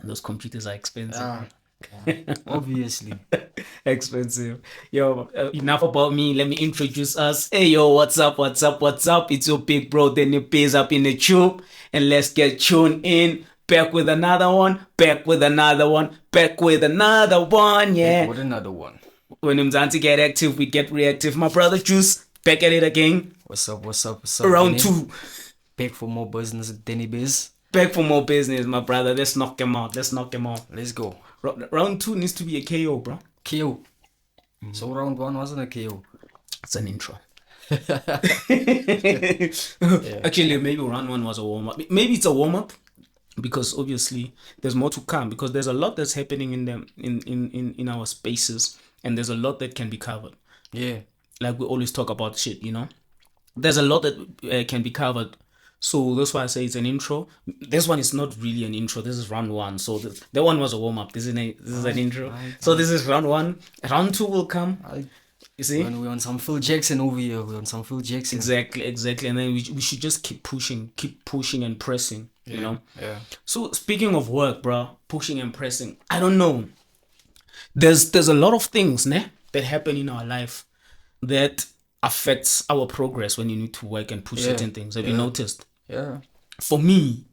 Those computers are expensive. Obviously. Expensive. Yo, enough about me. Let me introduce us. Hey, yo, what's up? What's up? What's up? It's your big bro, Danny Pays up in the tube. And let's get tuned in. Back with another one. Back with another one. Back with another one. Yeah. What another one? When Mzansi get active, we get reactive. My brother Juice, back at it again. What's up? What's up? What's up? Round Danny? 2. Back for more business, Danny Biz. Back for more business, my brother. Let's knock him out. Let's knock him out. Let's go. Round 2 needs to be a KO, bro. KO. So round 1 wasn't a KO. It's an intro. Actually, maybe round 1 was a warm-up. Maybe it's a warm-up because obviously there's more to come because there's a lot that's happening in them in our spaces and there's a lot that can be covered. Yeah. Like we always talk about shit, you know. There's a lot that can be covered. So that's why I say it's an intro. This one is not really an intro. This is round 1. So that one was a warm-up. This is an intro. So this is round 1. Round 2 will come. You see? When we're on some Phil Jackson over here. We're on some Phil Jackson. Exactly. And then we should just keep pushing and pressing, you know? Yeah. So speaking of work, bro, pushing and pressing, I don't know. There's a lot of things that happen in our life that affects our progress when you need to work and push certain things. Have you noticed? Yeah. For me,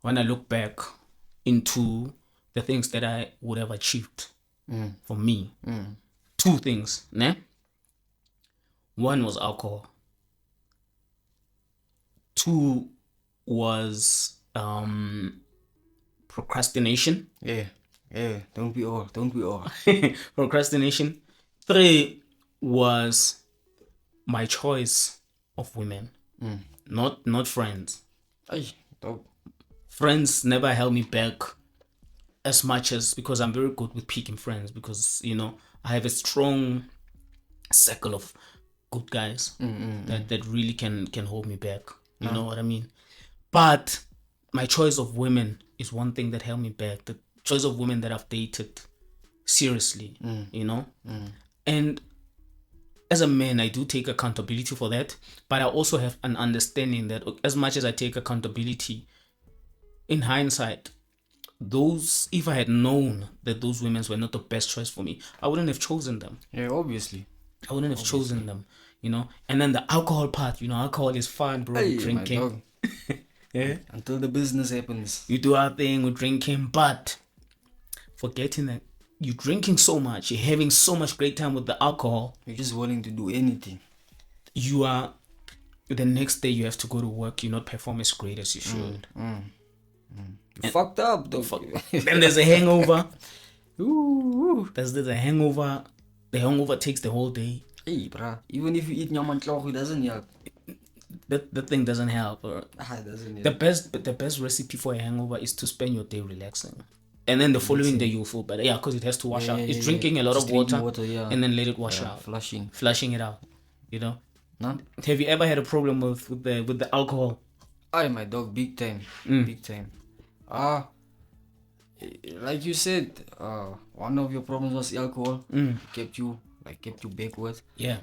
when I look back into the things that I would have achieved, for me, 2 things, One was alcohol. 2 was procrastination. Yeah. Don't we all? Procrastination. 3 was my choice of women, not friends. Ay, dog. Friends never held me back as much as because I'm very good with picking friends because you know I have a strong circle of good guys that really can hold me back. You know what I mean? But my choice of women is one thing that held me back. The choice of women that I've dated seriously, you know, and as a man, I do take accountability for that, but I also have an understanding that as much as I take accountability, in hindsight, if I had known that those women were not the best choice for me, I wouldn't have chosen them. Yeah, obviously. I wouldn't have chosen them, you know. And then the alcohol part, you know, alcohol is fun, bro. Hey, Drinking. my dog. Yeah. Until the business happens. You do our thing, we're drinking, but forgetting that you're drinking so much, you're having so much great time with the alcohol. You're just willing to do anything. You are, the next day you have to go to work, you not perform as great as you should. You fucked up, though. Then there's a hangover. Ooh. There's a hangover. The hangover takes the whole day. Hey, bruh. Even if you eat nyama tlog, it doesn't help. That thing doesn't help. It doesn't help. The best recipe for a hangover is to spend your day relaxing. And then the following day you'll feel better. Yeah, because it has to wash out. It's drinking a lot of water, and then let it wash out. Flushing it out. You know? No? Have you ever had a problem with the alcohol? Aye, my dog, big time. Big time. Like you said, one of your problems was alcohol. Kept you backward. Yeah.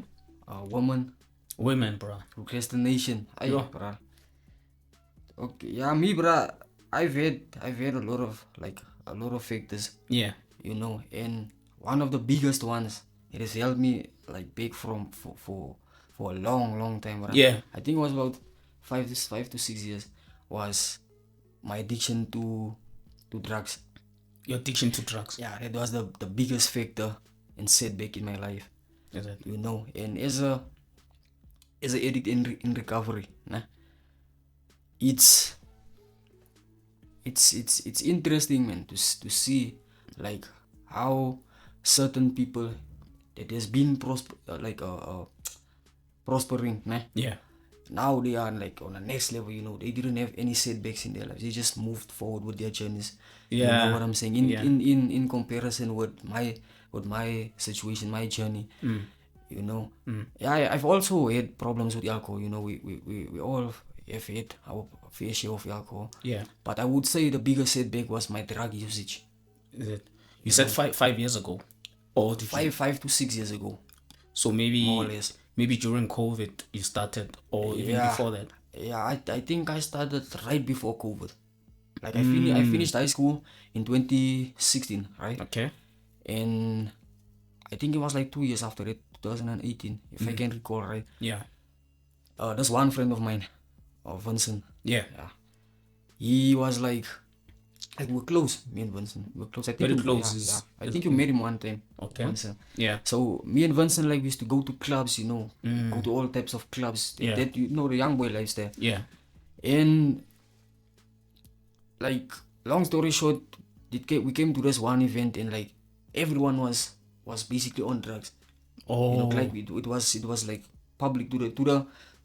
Women, bro. Procrastination. Aye, bruh. Okay, yeah, me, bruh. I've had a lot of factors. Yeah. You know, and one of the biggest ones, it has helped me like back for a long time, bruh. Yeah. I think it was about 5 to 6 years, was my addiction to drugs. Your addiction to drugs. Yeah, that was the biggest factor and setback in my life. Is it? You know, and as a addict in recovery, it's interesting, man, to see like how certain people that has been prospering, Yeah. now they are like on the next level. You know, they didn't have any setbacks in their lives. They just moved forward with their journeys. Yeah. You know what I'm saying? In comparison with my situation, my journey. You know, yeah, I've also had problems with alcohol. You know, we all have had our fair share of alcohol. Yeah. But I would say the biggest setback was my drug usage. Is it? You said 5 years ago, or did you? 5 to 6 years ago. So maybe More or less. Maybe during COVID you started, or even before that. Yeah, I think I started right before COVID. Like I finished high school in 2016, right? Okay. And I think it was like 2 years after it, 2018, if I can recall, right? Yeah. There's one friend of mine, Vincent. Yeah. Yeah, he was like we're close. Me and Vincent, we're close. I think Very you, close yeah, is I think you met him one time. okay. Vincent. Yeah. So me and Vincent like we used to go to clubs, go to all types of clubs. Yeah. That the young boy lives there. Yeah. And like long story short, we came to this one event and like everyone was basically on drugs. Oh. Like it was like public to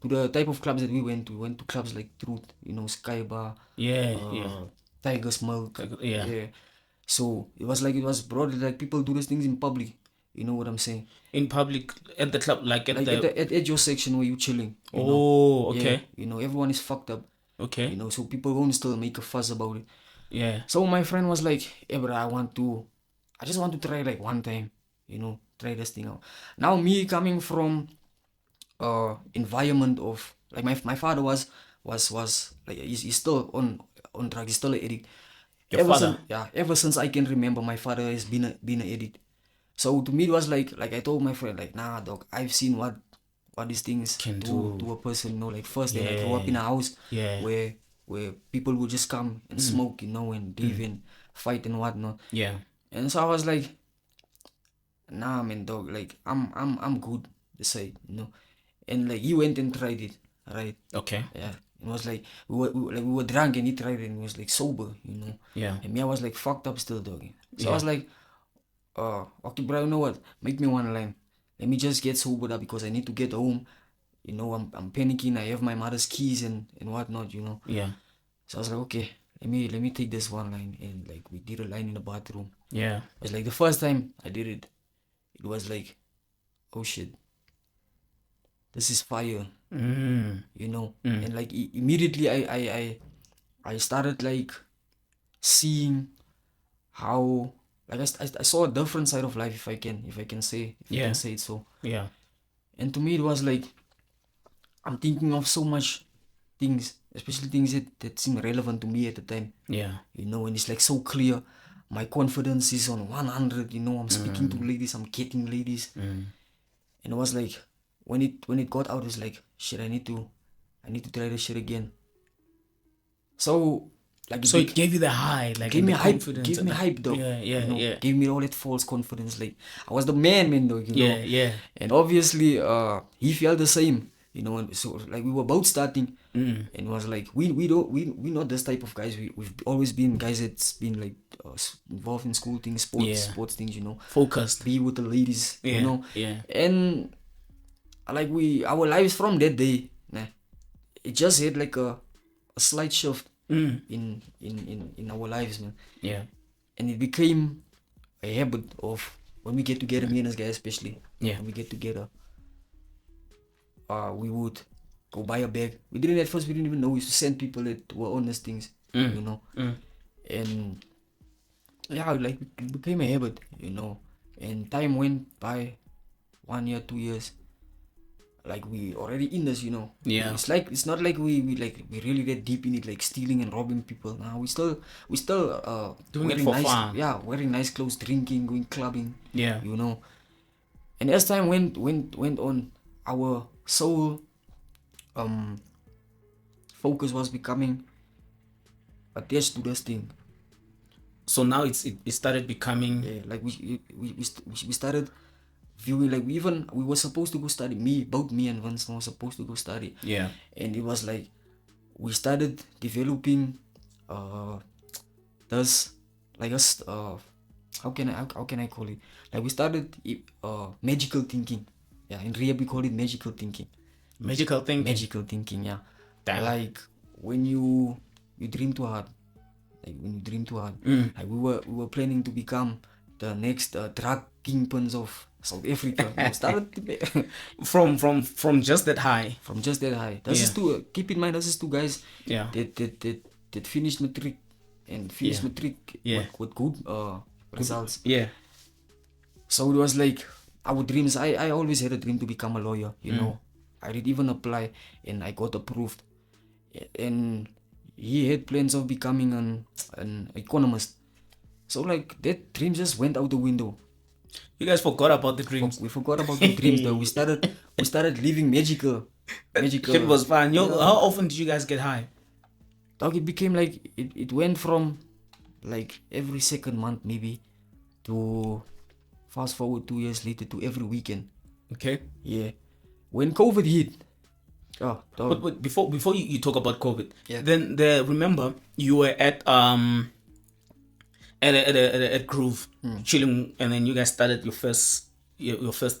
the type of clubs that we went to. We went to clubs like Truth, Sky Bar, Yeah. Tiger's Milk. Yeah. So it was broad, like people do these things in public. You know what I'm saying? In public at the club, like at the. At your section where you chilling. Oh, okay. Yeah, everyone is fucked up. Okay. So people won't still make a fuss about it. Yeah. So my friend was like, "Hey, bro, I just want to try like one time, try this thing out." Now me coming from environment of like my father was like he's still on drugs, he's still an addict. Your father? Ever since I can remember, my father has been an addict. So to me it was like I told my friend like, "Nah, dog, I've seen what these things Can do to a person, like first then I grew up in a house where people would just come and smoke, and live and fight and whatnot. Yeah. And so I was like, nah, man, dog, like I'm good this side, And like he went and tried it, right? Okay. Yeah. It was like we were drunk and he tried it and he was like sober, Yeah. And me, I was like fucked up still, dog. So Yeah. I was like, okay, bro, you know what? Make me one line. Let me just get sobered up because I need to get home. I'm panicking. I have my mother's keys and whatnot, Yeah. So I was like, okay, let me take this one line, and like we did a line in the bathroom. Yeah. It was like the first time I did it, it was like, oh shit, this is fire, And like immediately I started like seeing how like I saw a different side of life, if I can say it so. Yeah. And to me it was like I'm thinking of so much things, especially things that seem relevant to me at the time. Yeah. And it's like so clear. My confidence is on 100. I'm speaking to ladies, I'm getting ladies, and it was like when it got out, it was like shit. I need to try this shit again. So like it gave you the high, like gave me hype, though. Yeah. Gave me all that false confidence. Like I was the man, though. Yeah. And obviously, he felt the same. And so like we were both starting, and it was like we not this type of guys. We've always been guys that's been like involved in school things, sports things, Focused. be with the ladies, Yeah. And like our lives from that day, it just had like a slight shift in our lives, man. Yeah. And it became a habit of when we get together, me and this guy especially. Yeah. When we get together, we would go buy a bag. We didn't even know. We used to send people that were on these things, And yeah, like it became a habit, And time went by, 1 year, 2 years. Like we already in this, Yeah. It's not like we really get deep in it, like stealing and robbing people. Now we still Doing it wearing for nice, fun. yeah, wearing nice clothes, drinking, going clubbing. Yeah. And as time went on, our sole focus was becoming attached to this thing. So now it started becoming. Yeah, like we started viewing, like we were supposed to go study. Both me and Vincent were supposed to go study. Yeah. And it was like we started developing this like us how can I call it? Like we started magical thinking. Yeah, in Rehab we call it magical thinking. Magical thinking. Magical thinking, yeah. Damn. Like when you dream too hard. Like we were planning to become the next drug kingpins of South Africa. We started from just that high. From just that high. This is two. Keep in mind, this is two guys. Yeah. That finished matric and finished matric with good results. Yeah. So it was like our dreams. I always had a dream to become a lawyer. I did even apply and I got approved. And he had plans of becoming an economist. So like that dream just went out the window. You guys forgot about the dreams. We forgot about the dreams though. We started living magical. Shit was fun. How often did you guys get high? Dog, it became like it went from like every second month maybe to fast forward 2 years later to every weekend. Okay. Yeah. When COVID hit. Oh, dog. But before you talk about COVID, Yeah. then remember you were at Groove chilling, and then you guys started your first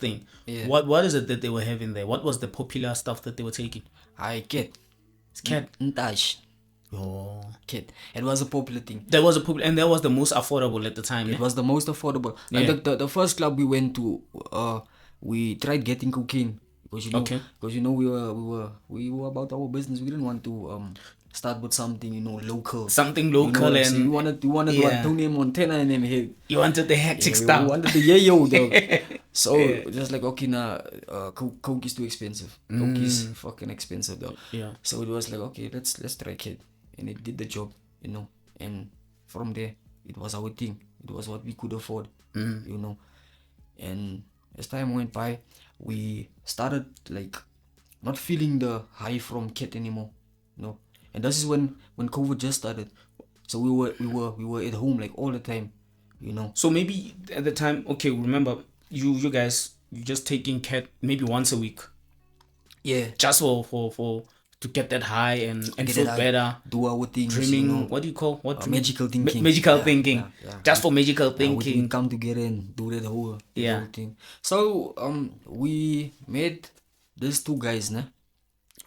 thing. Yeah. What is it that they were having there? What was the popular stuff that they were taking? I get. It's cat. Ntash. Oh. Kid. It was a popular thing. There was and that was the most affordable at the time. It was the most affordable. Yeah. Like the first club we went to, we tried getting cocaine because we were about our business. We didn't want to start with something local. Something local, so and you wanted what Tony Montana and them here. You wanted the hectic We stuff. wanted the yayo dog. So just like okay now, coke is too expensive. Coke is fucking expensive dog. Yeah. So it was like okay, let's try kid, and it did the job, and from there it was our thing. It was what we could afford, and as time went by, we started like not feeling the high from kid anymore, and this is when COVID just started. So we were at home like all the time, So maybe at the time, okay, remember you guys just taking cat maybe once a week. Yeah. Just for to get that high and feel better. Do our things. Dreaming. What do you call what? Magical thinking. Magical thinking. Yeah. Just for magical We thinking. come together and do that whole thing. So we met these two guys, nah?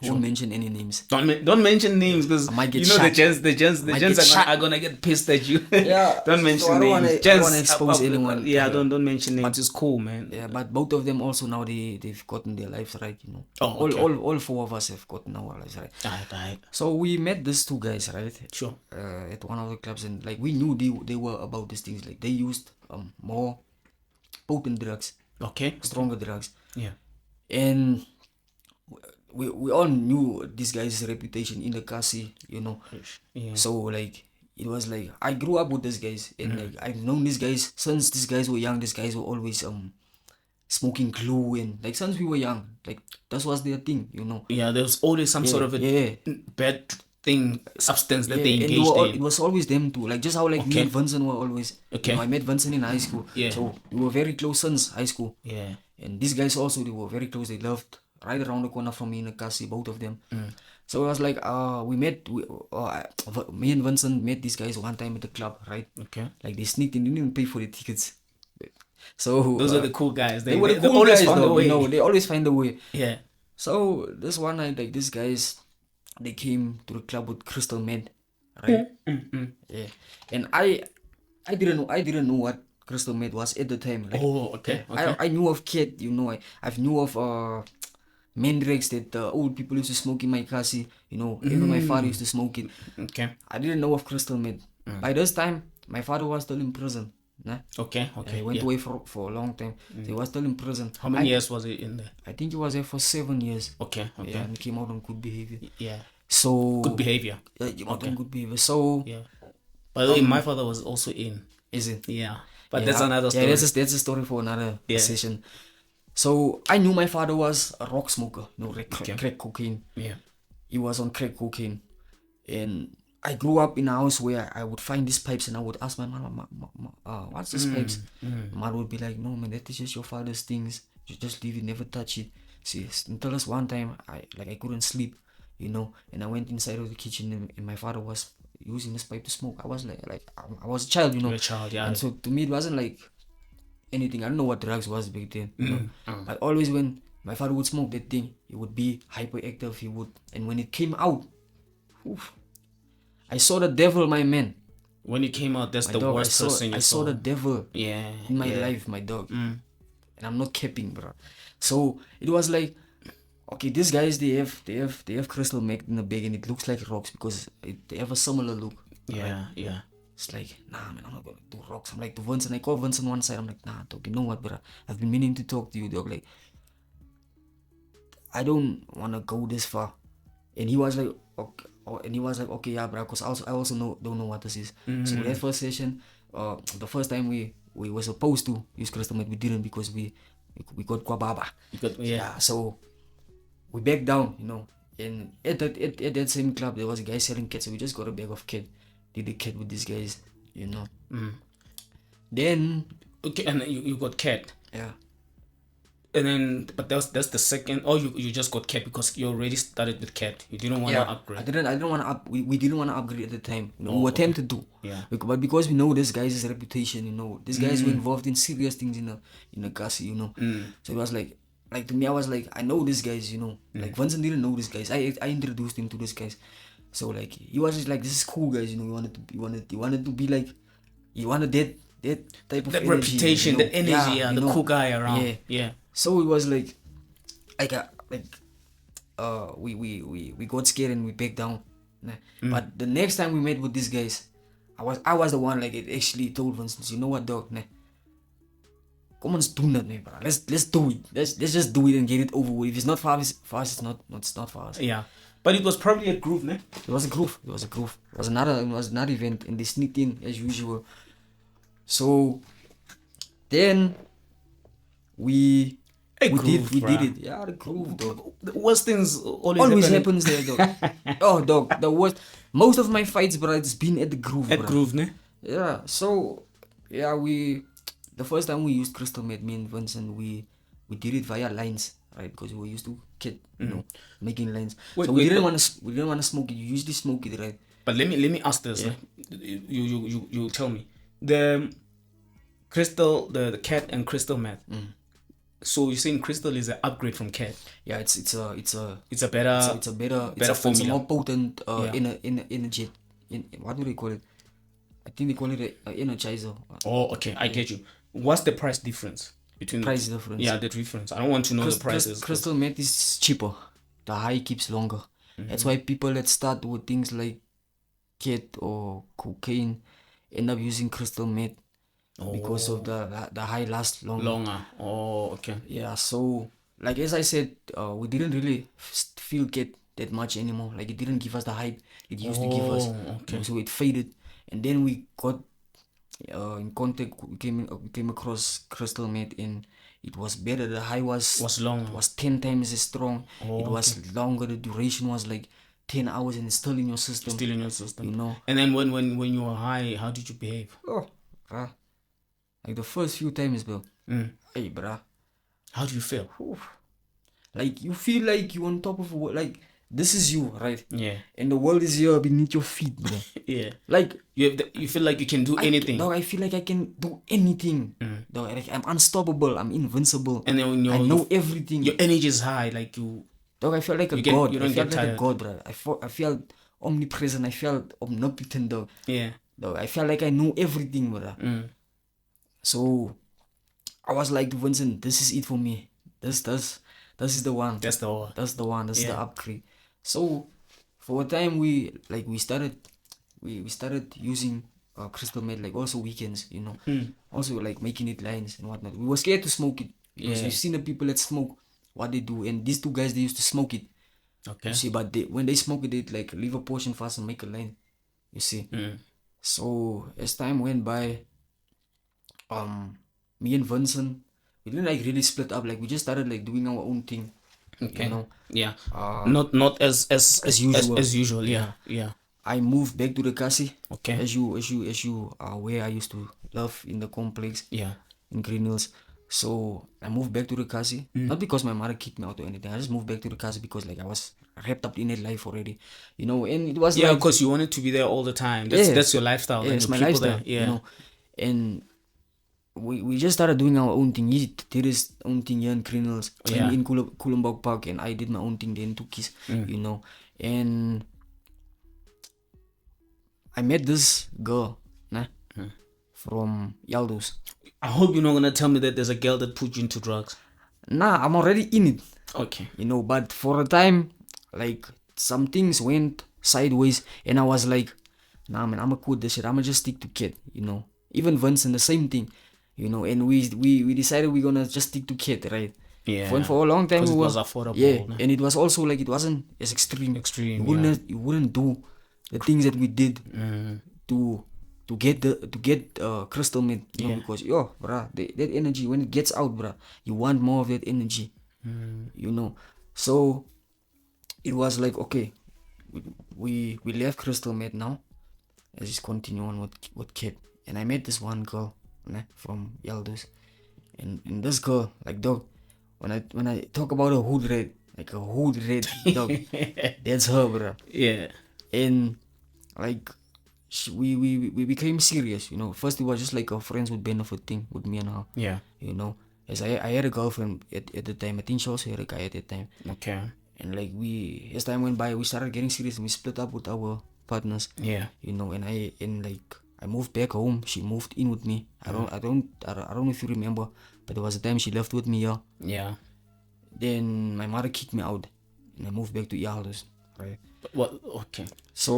Won't mention any names. Don't mention names because I might get the shot. the gents are gonna get pissed at you. Yeah. Don't mention So I don't names. wanna expose anyone. Yeah, don't mention names. It's cool, man. Yeah, but both of them also now they've gotten their lives right, Oh, okay. all four of us have gotten our lives right. Right. So we met these two guys, right? Sure. At one of the clubs, and like we knew they were about these things. Like they used more potent drugs, Okay. stronger drugs, Yeah. and we all knew this guy's reputation in the Kasi, Yeah. So like it was like I grew up with these guys, and like I've known these guys since these guys were young. These guys were always smoking glue, and like since we were young, like that was their thing, Yeah, there was always some sort of a bad thing, substance that they engaged in. It was always them too. Like just how like me and Vincent were always. Okay. I met Vincent in high school. Yeah. So we were very close since high school. Yeah. And these guys also, they were very close. They lived right around the corner from me in the Kasi, both of them. So it was like me and Vincent met these guys one time at the club, right? Okay. Like they sneaked in, didn't even pay for the tickets. So Those are the cool guys. they were the cool always guys, found a though, way. they always find a way. Yeah. So this one night, like these guys, they came to the club with crystal meth, right? Yeah. And I didn't know what crystal meth was at the time. Like, Oh, okay. I knew of Kid, I knew of Mandrax that old people used to smoke in my Kasi, even my father used to smoke it. Okay. I didn't know of crystal meth. By this time, my father was still in prison. Nah? Okay. He went away for a long time. So he was still in prison. How many years was he in there? I think he was there for 7 years. Okay. Yeah, and he came out on good behavior. Yeah. So Good behavior. on good behavior. So Yeah. By the way, my father was also in. is it? Yeah. But Yeah, that's another story. Yeah, that's a story for another session. So I knew my father was a rock smoker, crack cocaine. Yeah. He was on crack cocaine, and I grew up in a house where I would find these pipes, and I would ask my mom, "What's these pipes?" Mom would be like, "No, man, that is just your father's things. You just leave it, never touch it." See, until this one time, I couldn't sleep, and I went inside of the kitchen, and my father was using this pipe to smoke. I was like I was a child, You're a child, yeah. And so to me, it wasn't like anything. I don't know what drugs was back then. But always when my father would smoke that thing, he would be hyperactive. And when it came out, oof, I saw the devil, my man. When it came out, that's My the dog, worst person you I saw the devil Yeah. in my life, my dog. And I'm not capping, bro. So it was like, okay, these guys they have crystal meth in the bag, and it looks like rocks because they have a similar look. Yeah. Yeah. It's like, nah, man, I'm not gonna do rocks. I'm like to Vincent. I call Vincent one side. I'm like, nah, dog, you know what, bro? I've been meaning to talk to you, dog. Like, I don't wanna go this far, And he was like, okay, okay, yeah, bro, because I also don't know what this is. So that first session, the first time we were supposed to use crystal meth, we didn't because we got kwababa. Yeah, so we backed down, And at that same club, there was a guy selling cat, so we just got a bag of cat. Did the cat with these guys, Then Okay, and then you got cat. yeah. And then, but that's the second. Or you just got cat because you already started with cat. You didn't want to upgrade. I didn't want to we didn't want to upgrade at the time. We were tempted to. Yeah. But because we know this guy's reputation, these guys were involved in serious things in a cassie, So it was like to me, I was like, I know these guys, Like Vincent didn't know these guys. I introduced him to these guys. So like he was just like, this is cool, guys. He wanted to be like, he wanted that type of that energy, reputation, the energy, the cool guy around. Yeah. So it was like we got scared and we backed down. But the next time we met with these guys, I was the one like it actually told Vincent, you know what, dog, come on, do that, bro. Let's do it. Let's just do it and get it over with. If it's not for us, it's not for us. Yeah. But it was probably a groove, ne? It was a groove. It was another event, and they sneaked in as usual. So then we did it. Yeah, the groove, dog. The worst things always happens there, dog. Oh, dog, the worst. Most of my fights, bro, it's been at the groove. At groove, ne? Yeah. So yeah, the first time we used crystal meth, me and Vincent, we did it via lines, right? Because we were used to making lines. So we didn't want to smoke it. You usually smoke it, right? But let me ask this. Yeah. You tell me the crystal, the cat and crystal meth. So you're saying crystal is an upgrade from cat? Yeah, it's a better formula. It's a more potent energy. What do they call it? I think they call it an energizer. Oh, okay, I get you. What's the price difference between difference? Yeah, the difference. I don't want to know the prices. Crystal meth is cheaper. The high keeps longer. That's why people that start with things like cat or cocaine end up using crystal meth. Because of the high lasts longer. Oh, okay. Yeah, so like as I said, we didn't really feel cat that much anymore. Like it didn't give us the hype it used to give us. Okay. So it faded, and then we got in contact. We came across crystal meth, and it was better. The high was long. It was 10 times as strong. It was longer. The duration was like 10 hours, and it's still in your system. And then when you were high, how did you behave? Like the first few times, bro. Hey, bruh. How do you feel? Like you feel like you're on top of like this is you, right? Yeah. And the world is here beneath your feet, bro. Yeah. Like you feel like you can do anything. I feel like I can do anything. Dog, like I'm unstoppable. I'm invincible. And then when I know everything. Your energy is high, like you. Dog, I felt like a god. You don't get tired. Like a god, bro. I felt omnipresent. I felt omnipotent, dog. Yeah. Dog, I felt like I know everything, bro. So I was like to Vincent, this is it for me. This is the one. That's the one. That's the one. That's the upgrade. So for a time we started using crystal meth, like also weekends, also like making it lines and whatnot. We were scared to smoke it because we've seen the people that smoke what they do, and these two guys, they used to smoke it. Okay. You see, but when they smoke it, they like leave a portion for us and make a line. You see. So as time went by, me and Vincent, we didn't like really split up. Like we just started like doing our own thing. Okay. Yeah. Not as usual. As usual. Yeah. Yeah. I moved back to the Kasi. Okay. As you are aware, I used to live in the complex. Yeah. In Green Hills. So I moved back to the Kasi. Not because my mother kicked me out or anything. I just moved back to the Kasi because like I was wrapped up in that life already. And it was because you wanted to be there all the time. That's your lifestyle. Yeah, it's my lifestyle. There. Yeah. And we just started doing our own thing. He did his own thing here in Green Hills, in Kulombok Park, and I did my own thing there in Tukis, And I met this girl, from Yaldos. I hope you're not gonna tell me that there's a girl that put you into drugs. Nah, I'm already in it. Okay. But for a time, like some things went sideways, and I was like, nah, man, I'ma quit this shit. I'ma just stick to kid, Even Vincent, the same thing. And we decided we're gonna just stick to kid, right? Yeah. For a long time Because we it were, was affordable. yeah, No? and it was also like it wasn't as extreme. Extreme. You wouldn't do the things that we did to get crystal meth, you know, because bruh, that energy when it gets out, bruh, you want more of that energy, you know. So it was like, okay, we left crystal meth now. Let's just continue on with kid. And I met this one girl, from Yaldus, and this girl, like, dog, when I talk about a hood red, like a hood red dog, that's her, bruh. Yeah. And like we became serious, you know. First it was just like a friends with benefit thing with me and her. Yeah. You know. As I had a girlfriend at the time. I think she also had a guy at the time. Okay. And like as time went by, we started getting serious and we split up with our partners. Yeah. You know, and I moved back home. She moved in with me. I don't know if you remember, but there was a time she left with me, yeah. Yeah. Then my mother kicked me out and I moved back to Yaldus. Right. What? Okay. So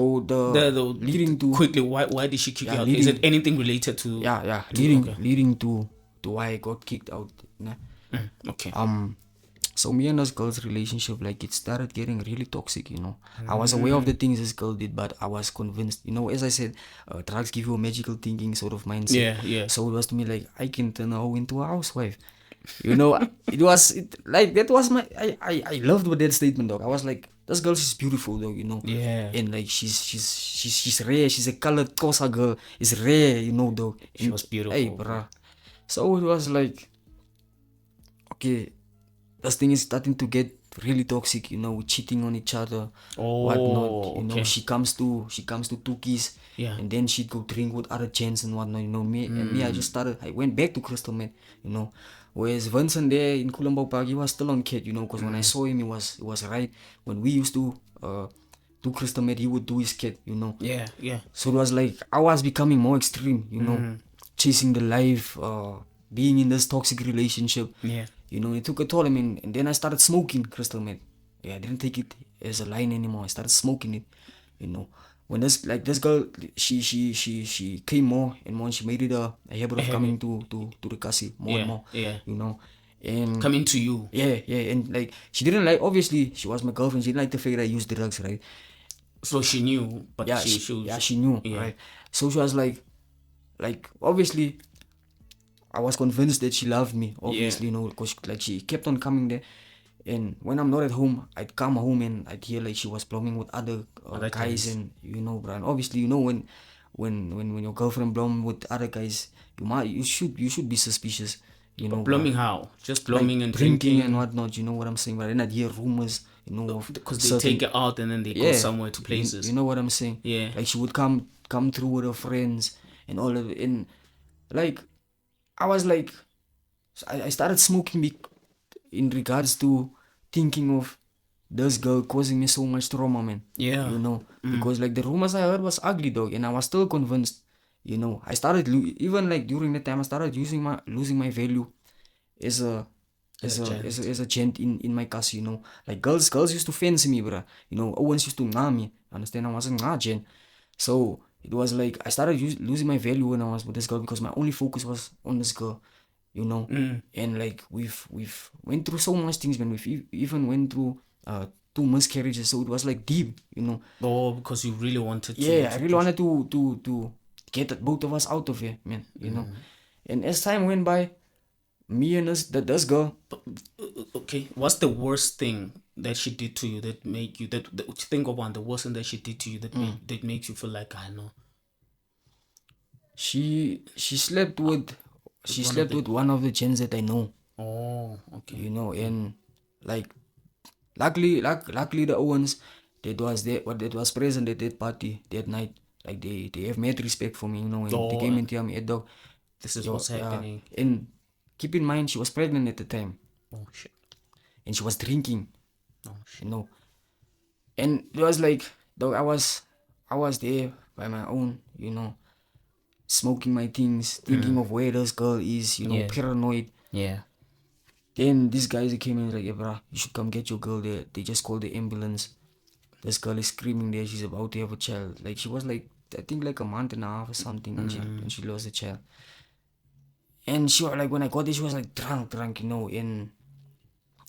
leading to quickly, why did she kick you out? Is it anything related to? Leading to why I got kicked out. Nah. Okay. So me and this girl's relationship, like, it started getting really toxic, you know. I was aware of the things this girl did, but I was convinced, you know, as I said, drugs give you a magical thinking sort of mindset. Yeah. So it was to me like, I can turn her into a housewife. You know, that was my, I loved with that statement, dog. I was like, this girl, she's beautiful, dog, you know. Yeah. And like, she's rare. She's a colored Kosa girl. It's rare, you know, dog. She was beautiful. Hey, bruh. So it was like, okay, this thing is starting to get really toxic, you know. We're cheating on each other, whatnot. You know, she comes to Tukis, and then she'd go drink with other gents and whatnot. You know, me, I went back to crystal meth, you know. Whereas Vincent there in Kulambau Park, he was still on kid, you know, because when I saw him, it was right. When we used to do crystal meth, he would do his kid, you know. Yeah. So it was like I was becoming more extreme, you know, chasing the life, being in this toxic relationship. Yeah. You know, it took a toll. I mean, and then I started smoking crystal meth. Yeah, I didn't take it as a line anymore. I started smoking it, you know. When this girl, she came more and more. And she made it a habit of coming to the kasi more and more. Yeah. You know, and coming to you. Yeah, and like she didn't like. Obviously, she was my girlfriend. She didn't like the fact that I used drugs, right? So she knew, but she knew, right? So she was like obviously, I was convinced that she loved me, obviously, you know, because like she kept on coming there. And when I'm not at home, I'd come home and I'd hear like she was blomming with other guys, and you know, bro. And obviously, you know, when your girlfriend blom with other guys, you should be suspicious, you know. Blomming how? Just blomming like and drinking and whatnot, you know what I'm saying? But then I'd hear rumors, you know, because they take it out and then they go somewhere to places. You know what I'm saying? Yeah. Like she would come through with her friends and all of it, and like I was like, I started smoking in regards to thinking of this girl causing me so much trauma, man. Yeah. You know, because like the rumors I heard was ugly, dog, and I was still convinced. You know, I started even like during that time I started losing my value as a gent in my class, you know. Like girls used to fancy me, bruh. You know, Owens used to nah me. Understand? I wasn't nah gent. So it was like I started losing my value when I was with this girl because my only focus was on this girl, you know. And like we've went through so much things, man. We've even went through 2 miscarriages, so it was like deep, you know. Oh, because you really wanted to. Yeah, I really wanted to get both of us out of here, man. You know. And as time went by, me and this girl. Okay, what's the worst thing that she did to you that make you that think of one, the worst thing that she did to you that makes you feel like, I know? She slept with one of the gents that I know. Oh, okay. You know, and like luckily the Owens that was present at that party that night, like they have made respect for me, you know, and they came and tell me, hey, dog, this is what's happening. And keep in mind, she was pregnant at the time. Oh shit. And she was drinking. Oh shit. You know. And it was like, dog, I was there by my own, you know, smoking my things, thinking of where this girl is, you know, paranoid. Yeah. Then these guys came in like, hey, bro, you should come get your girl there. They just called the ambulance. This girl is screaming there. She's about to have a child. Like, she was like, I think like a month and a half or something, and she lost the child. And she was like, when I got there, she was like drunk, you know. And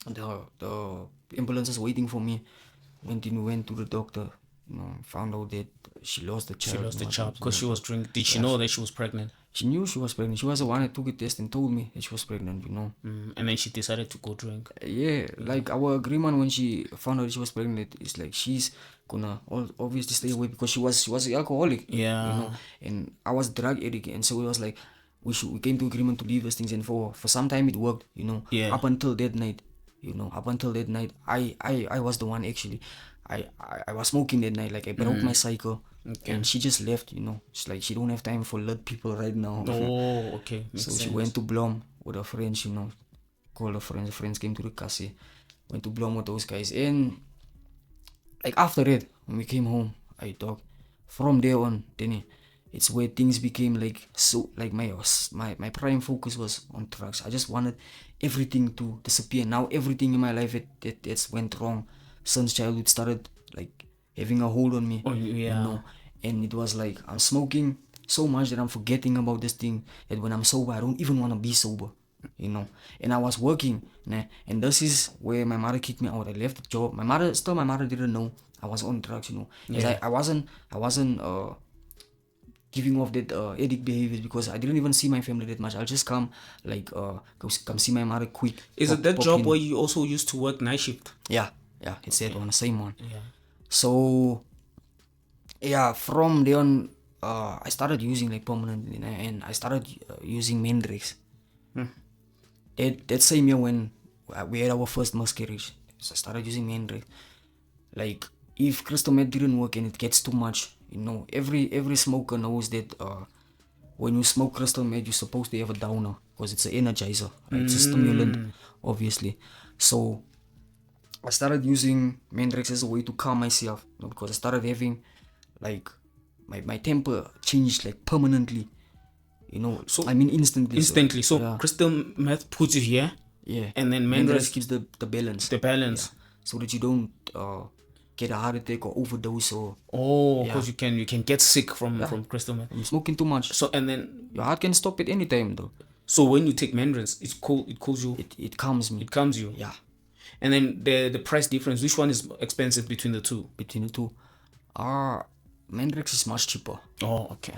the ambulance was waiting for me. Went to the doctor. Found out that she lost the She child. lost the child because she was drinking. Did she know that she was pregnant? She knew she was pregnant. She was the one that took a test and told me that she was pregnant. And then she decided to go drink. Yeah, like our agreement when she found out she was pregnant is like she's gonna obviously stay away because she was an alcoholic. Yeah. And I was drug addict, and so it was like we came to agreement to leave those things, and for some time it worked. Yeah. Up until that night. Up until that night, I was the one actually. I was smoking that night. Like I broke my cycle, and she just left. It's like she don't have time for lit people right now. Oh, okay. So Makes she sense. went to Blom with her friends. Called her friends. The friends came to the cafe. Went to Blom with those guys, and like after that, when we came home, I talked. From there on, then it's where things became like so. Like my prime focus was on drugs. I just wanted everything to disappear. Now everything in my life it's went wrong since childhood started like having a hold on me. Oh, yeah. And it was like I'm smoking so much that I'm forgetting about this thing. That when I'm sober, I don't even want to be sober. And I was working, nah, and this is where my mother kicked me out. I left the job. My mother didn't know I was on drugs, because I wasn't giving off that addict behaviors because I didn't even see my family that much. I'll just come come see my mother quick. Is it that job where you also used to work night shift? Yeah, it's that one, the same one. Yeah. So yeah, from there on, I started using like permanently, and I started using Mandrax. That same year when we had our first miscarriage, so I started using Mandrax. Like if crystal meth didn't work and it gets too much, every smoker knows that when you smoke crystal meth, you're supposed to have a downer because it's an energizer, right? It's a stimulant, obviously. So I started using Mandrax as a way to calm myself, because I started having like my temper changed like permanently. So I mean instantly. So crystal meth puts you here. Yeah. And then Mandrax keeps the balance. The balance. Yeah. So that you don't get a heart attack or overdose or. Oh, because you can get sick from crystal meth. From smoking too much. So and then your heart can stop at any time though. So when you take Mandrax, it cools you. It calms me. It calms you. Yeah. And then the price difference, which one is expensive between the two? Mandrax is much cheaper. Oh, okay.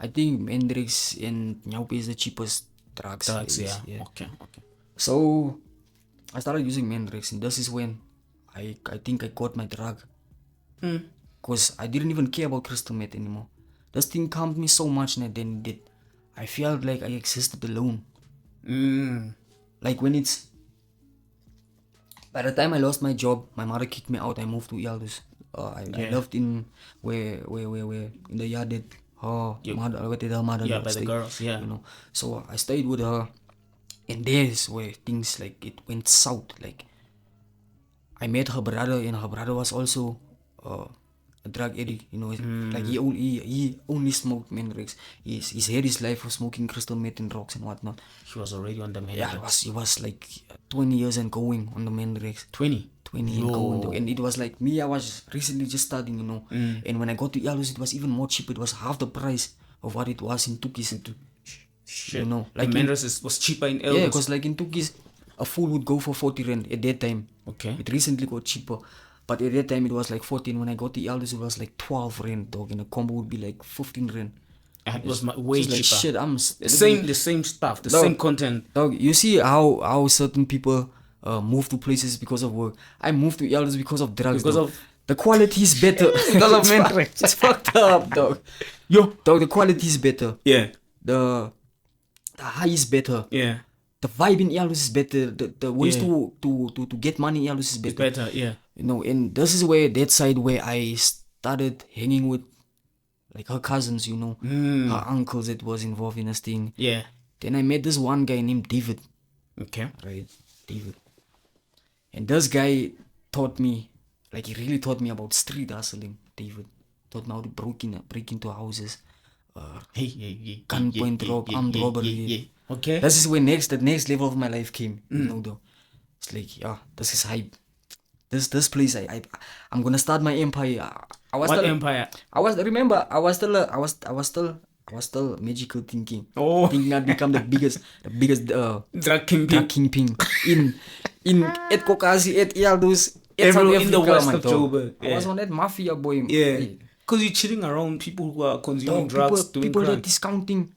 I think Mandrax and Nyaupe is the cheapest drugs. Yeah. Okay. So I started using Mandrax, and this is when I think I got my drug. Because I didn't even care about crystal meth anymore. This thing calmed me so much that then I felt like I existed alone. Like when it's by the time I lost my job, my mother kicked me out. I moved to Yaldus. I lived in where in the yard that her mother by the girls, So I stayed with her, and there's where things like it went south. Like I met her brother, and her brother was also a drug addict. Like he only smoked Mandrax. He's had his life of smoking crystal meth and rocks and whatnot. He was already on the Mandrax. Yeah, he was like 20 years and going on the Mandrax. 20 and going, and it was like me. I was recently just starting, and when I got to Yalus, it was even more cheap. It was half the price of what it was in Tukis. Shit. Like Mandrax was cheaper in Elvis. Yeah, because like in Tukis, a full would go for 40 rand at that time. Okay. It recently got cheaper, but at that time it was like 14. When I got to Yalus, it was like 12 rand, dog, and a combo would be like 15 rand. It was way cheaper. Like, shit, the same stuff, the same content. Dog, you see how certain people move to places because of work. I moved to Elders because of drugs. Because of the quality is better. It's fucked up, dog. Dog, the quality is better. Yeah. The high is better. Yeah. The vibe in Elders is better. The ways to get money in Elders is better. It's better, yeah. And this is where that side where I started hanging with like her cousins, her uncles that was involved in this thing. Yeah. Then I met this one guy named David. Okay. Right, David. And this guy taught me, like he really taught me about street hustling. David taught me how to break into houses, gunpoint rob, armed robbery. Okay. This is where the next level of my life came. Though. It's like, this is hype. This place, I'm gonna start my empire. Empire? I was still magical thinking. Thinking I'd become the biggest drug kingpin in at Kokasi, at Yaldus, at South Everywhere in the Africa, west my of dog. Joburg. I was on that mafia, boy. Yeah. Hey, Because you're chilling around people who are consuming dog, drugs, doing people that crime. discounting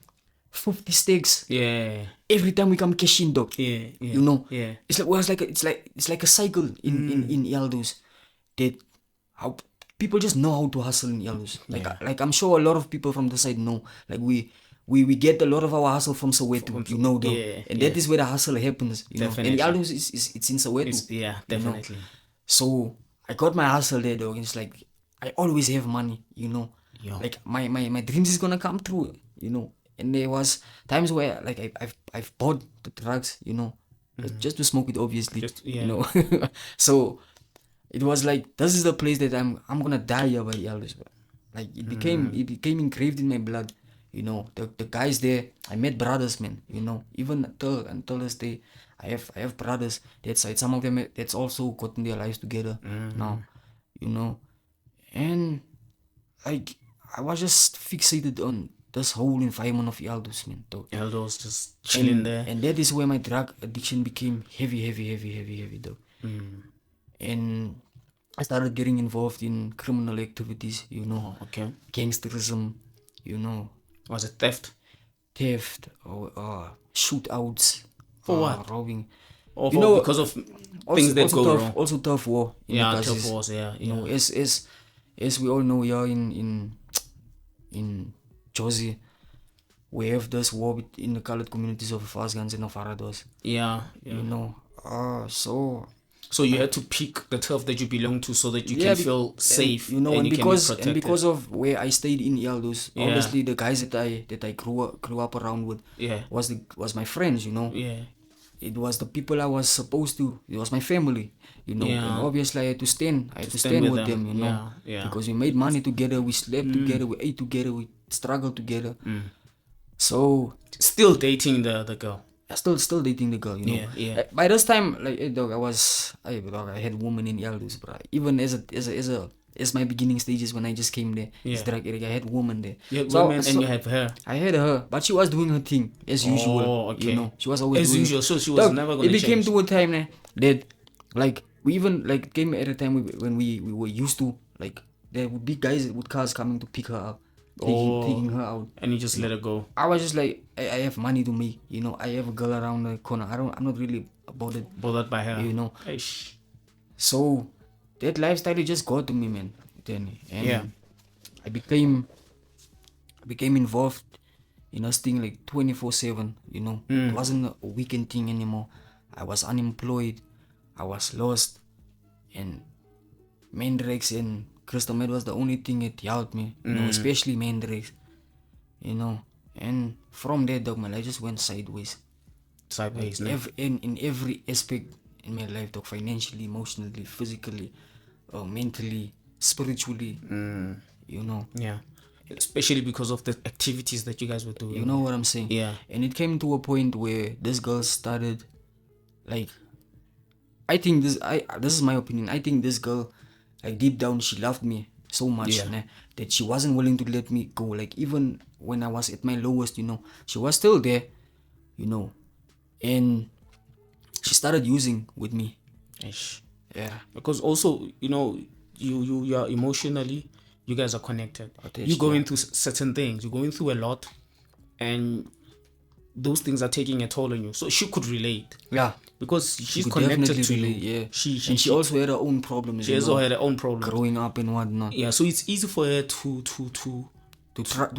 50 steaks Yeah. every time we come cash in, dog. Yeah. Yeah. You know, Yeah. it's like, well, it's like a cycle in Yaldus that how people just know how to hustle in Yaldus. Like I'm sure a lot of people from the side know. Like we get a lot of our hustle from Soweto, you know, though. Yeah, And yeah. that is where the hustle happens, you Definitely. know. And Yaldus it's in Soweto. Yeah, you know. definitely. So I got my hustle there, dog. It's like I always have money, you know. Yo. Like my dreams is gonna come true, you know. And there was times where like I've bought the drugs, you know, just to smoke it, obviously, you know. So it was like this is the place that I'm gonna die here by Elders. Like it became engraved in my blood, you know. The guys there, I met brothers, man, you know. Even until this day, I have brothers that side. Some of them that's also gotten their lives together now, you know. And like I was just fixated on this whole environment of Elders, man. Eldos just chilling there. And that is where my drug addiction became heavy, though. And I started getting involved in criminal activities, you know. Okay. Gangsterism, you know. Was it theft? Theft, or shootouts. For what? Robbing. Or You know, because of things that go wrong? Also tough war. Yeah, tough wars, yeah. You know, as we all know, here in Josie, we have this war in the colored communities of Afghans and of Arados. Yeah. You know, so you had to pick the turf that you belong to so that you can feel safe, you know, and you can be protected. and because of where I stayed in Yaldus, obviously the guys that I grew up around with was my friends, you know. Yeah. It was the people I was supposed to. It was my family, you know. Yeah. And obviously I had to stand. With them, you know. Yeah. Because we made money together, we slept together, we ate together, we struggled together. So still dating the girl. Still dating the girl, you know. Yeah. By this time, like, dog, I had women in Elders, bro. Even as my beginning stages when I just came there, it's drug addict, I had women there. You had women and you had her. I had her, but she was doing her thing as usual. Oh, okay. You know, she was always as doing usual. So she was never gonna change. It became to a time that, like, we even like came at a time when we were used to, like, there would be guys with cars coming to pick her up. Taking her out, and you just let her go. I was just like, I have money to make, you know. I have a girl around the corner. I'm not really bothered by her, you know. Eish. So that lifestyle just got to me, man. Then I became involved in this thing like 24/7. You know, it wasn't a weekend thing anymore. I was unemployed. I was lost, and Mandrax and crystal meth was the only thing that helped me, you know, especially Mandrax, you know. And from there, dog, my life just went sideways. In every aspect in my life, dog, financially, emotionally, physically, mentally, spiritually, you know. Yeah. Especially because of the activities that you guys were doing. You know what I'm saying? Yeah. And it came to a point where this girl started, like, I think this is my opinion. I think this girl, like, deep down, she loved me so much that she wasn't willing to let me go. Like, even when I was at my lowest, you know, she was still there, you know. And she started using with me. Ish. Yeah. Because also, you know, you are emotionally, you guys are connected. You're going through certain things. You're going through a lot. And those things are taking a toll on you. So she could relate. Yeah. Because she's connected to you. Yeah. She also had her own problems. She also had her own problems. Growing up and whatnot. Yeah, so it's easy for her to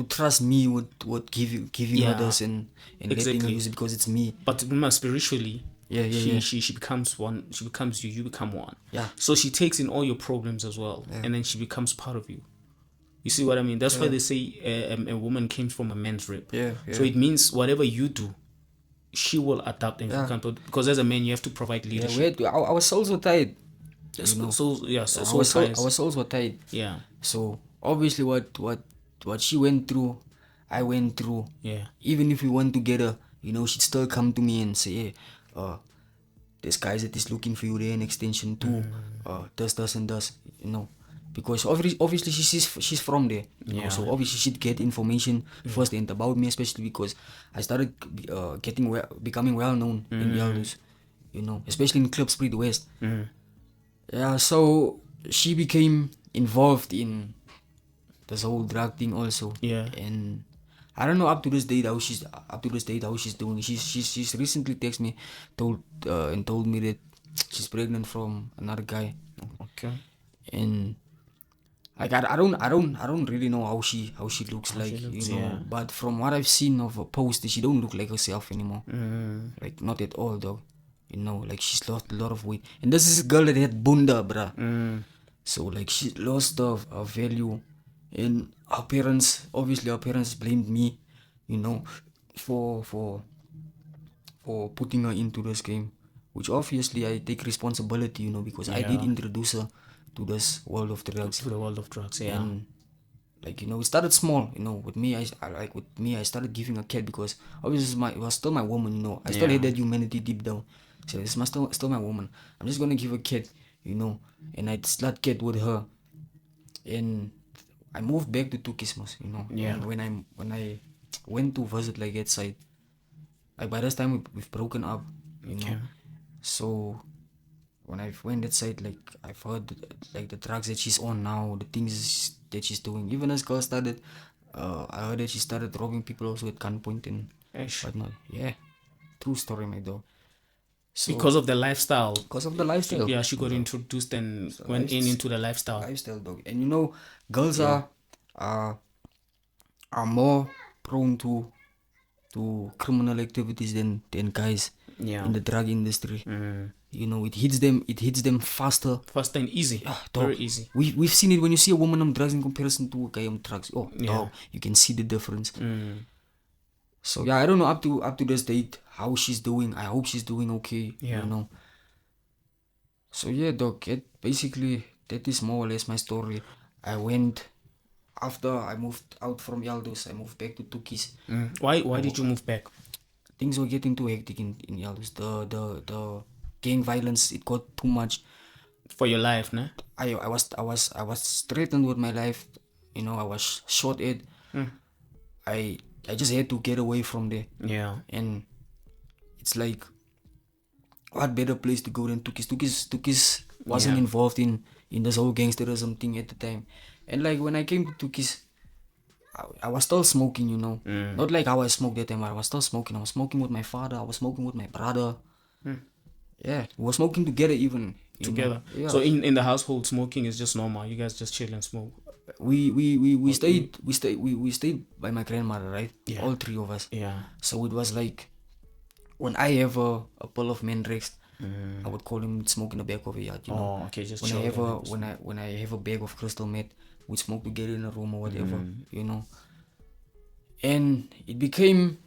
trust me with giving her this and letting her use it because it's me. But remember, spiritually, she becomes one. She becomes you. You become one. Yeah. So she takes in all your problems as well, and then she becomes part of you. You see what I mean? That's why they say a woman came from a man's rib. Yeah. So it means whatever you do, she will adapt and become to, because as a man you have to provide leadership. Yeah, our souls were tied. Our souls were tied. Yeah. So obviously, what she went through, I went through. Yeah. Even if we weren't together, you know, she'd still come to me and say, "Hey, this guy that is looking for you there in extension 2. This and this," you know. Because obviously she's from there, you know, so obviously she'd get information firsthand about me, especially because I started becoming well known in Yaldus, you know, especially in Club Street West. Yeah, so she became involved in this whole drug thing also. Yeah. And I don't know up to this date how she's doing. She's recently texted me, told me that she's pregnant from another guy. Okay. And like I don't really know how she looks like, you know. yeah. But from what I've seen of her post, she don't look like herself anymore. Like not at all, though. You know, like she's lost a lot of weight. And this is a girl that had bunda, bruh. So like she lost her value, and her parents blamed me, you know, for putting her into this game, which obviously I take responsibility, you know, because I did introduce her to this world of drugs. To the world of drugs, yeah. And like, you know, it started small, you know. With me, I started giving a cat because obviously it was still my woman, you know. I still had that humanity deep down. So it's still my woman. I'm just gonna give a cat, you know, and I slut cat with her. And I moved back to Tukismas, you know. Yeah. And when I went to visit like that side, like by this time we've broken up, you know. So when I went that side, like I've heard like the drugs that she's on now, the things that she's doing. Even as girl started, I heard that she started robbing people also at gunpoint and whatnot. Yeah, true story, my dog. So, because of the lifestyle. Because of the lifestyle. Yeah, she got introduced and went into the lifestyle. Lifestyle, dog. And you know, girls are more prone to criminal activities than guys in the drug industry. You know, it hits them faster and easy. Very easy. We've seen it when you see a woman on drugs in comparison to a guy on drugs. Dog, you can see the difference. So yeah, I don't know up to this date how she's doing. I hope she's doing okay. You know. So yeah, dog. Basically, that is more or less my story. I went after I moved out from Yaldus. I moved back to Tukis. Why did you move back? Things were getting too hectic in Yaldus. The gang violence, it got too much for your life, no? I was threatened with my life. You know, I was shot at. I just had to get away from there. Yeah. And it's like, what better place to go than Tukis? Tukis wasn't involved in this whole gangsterism thing at the time. And like when I came to Tukis, I was still smoking, you know. Not like how I smoked that time, but I was still smoking. I was smoking with my father. I was smoking with my brother. Yeah, we were smoking together even. Together. Yeah. So in the household, smoking is just normal. You guys just chill and smoke. We stayed by my grandmother, right? Yeah. All three of us. Yeah. So it was like, when I have a pull of Mandrax, I would call him smoke in the back of a yard. You know? Okay, just when chill. When I have a bag of crystal meth, we smoke together in a room or whatever, you know. And it became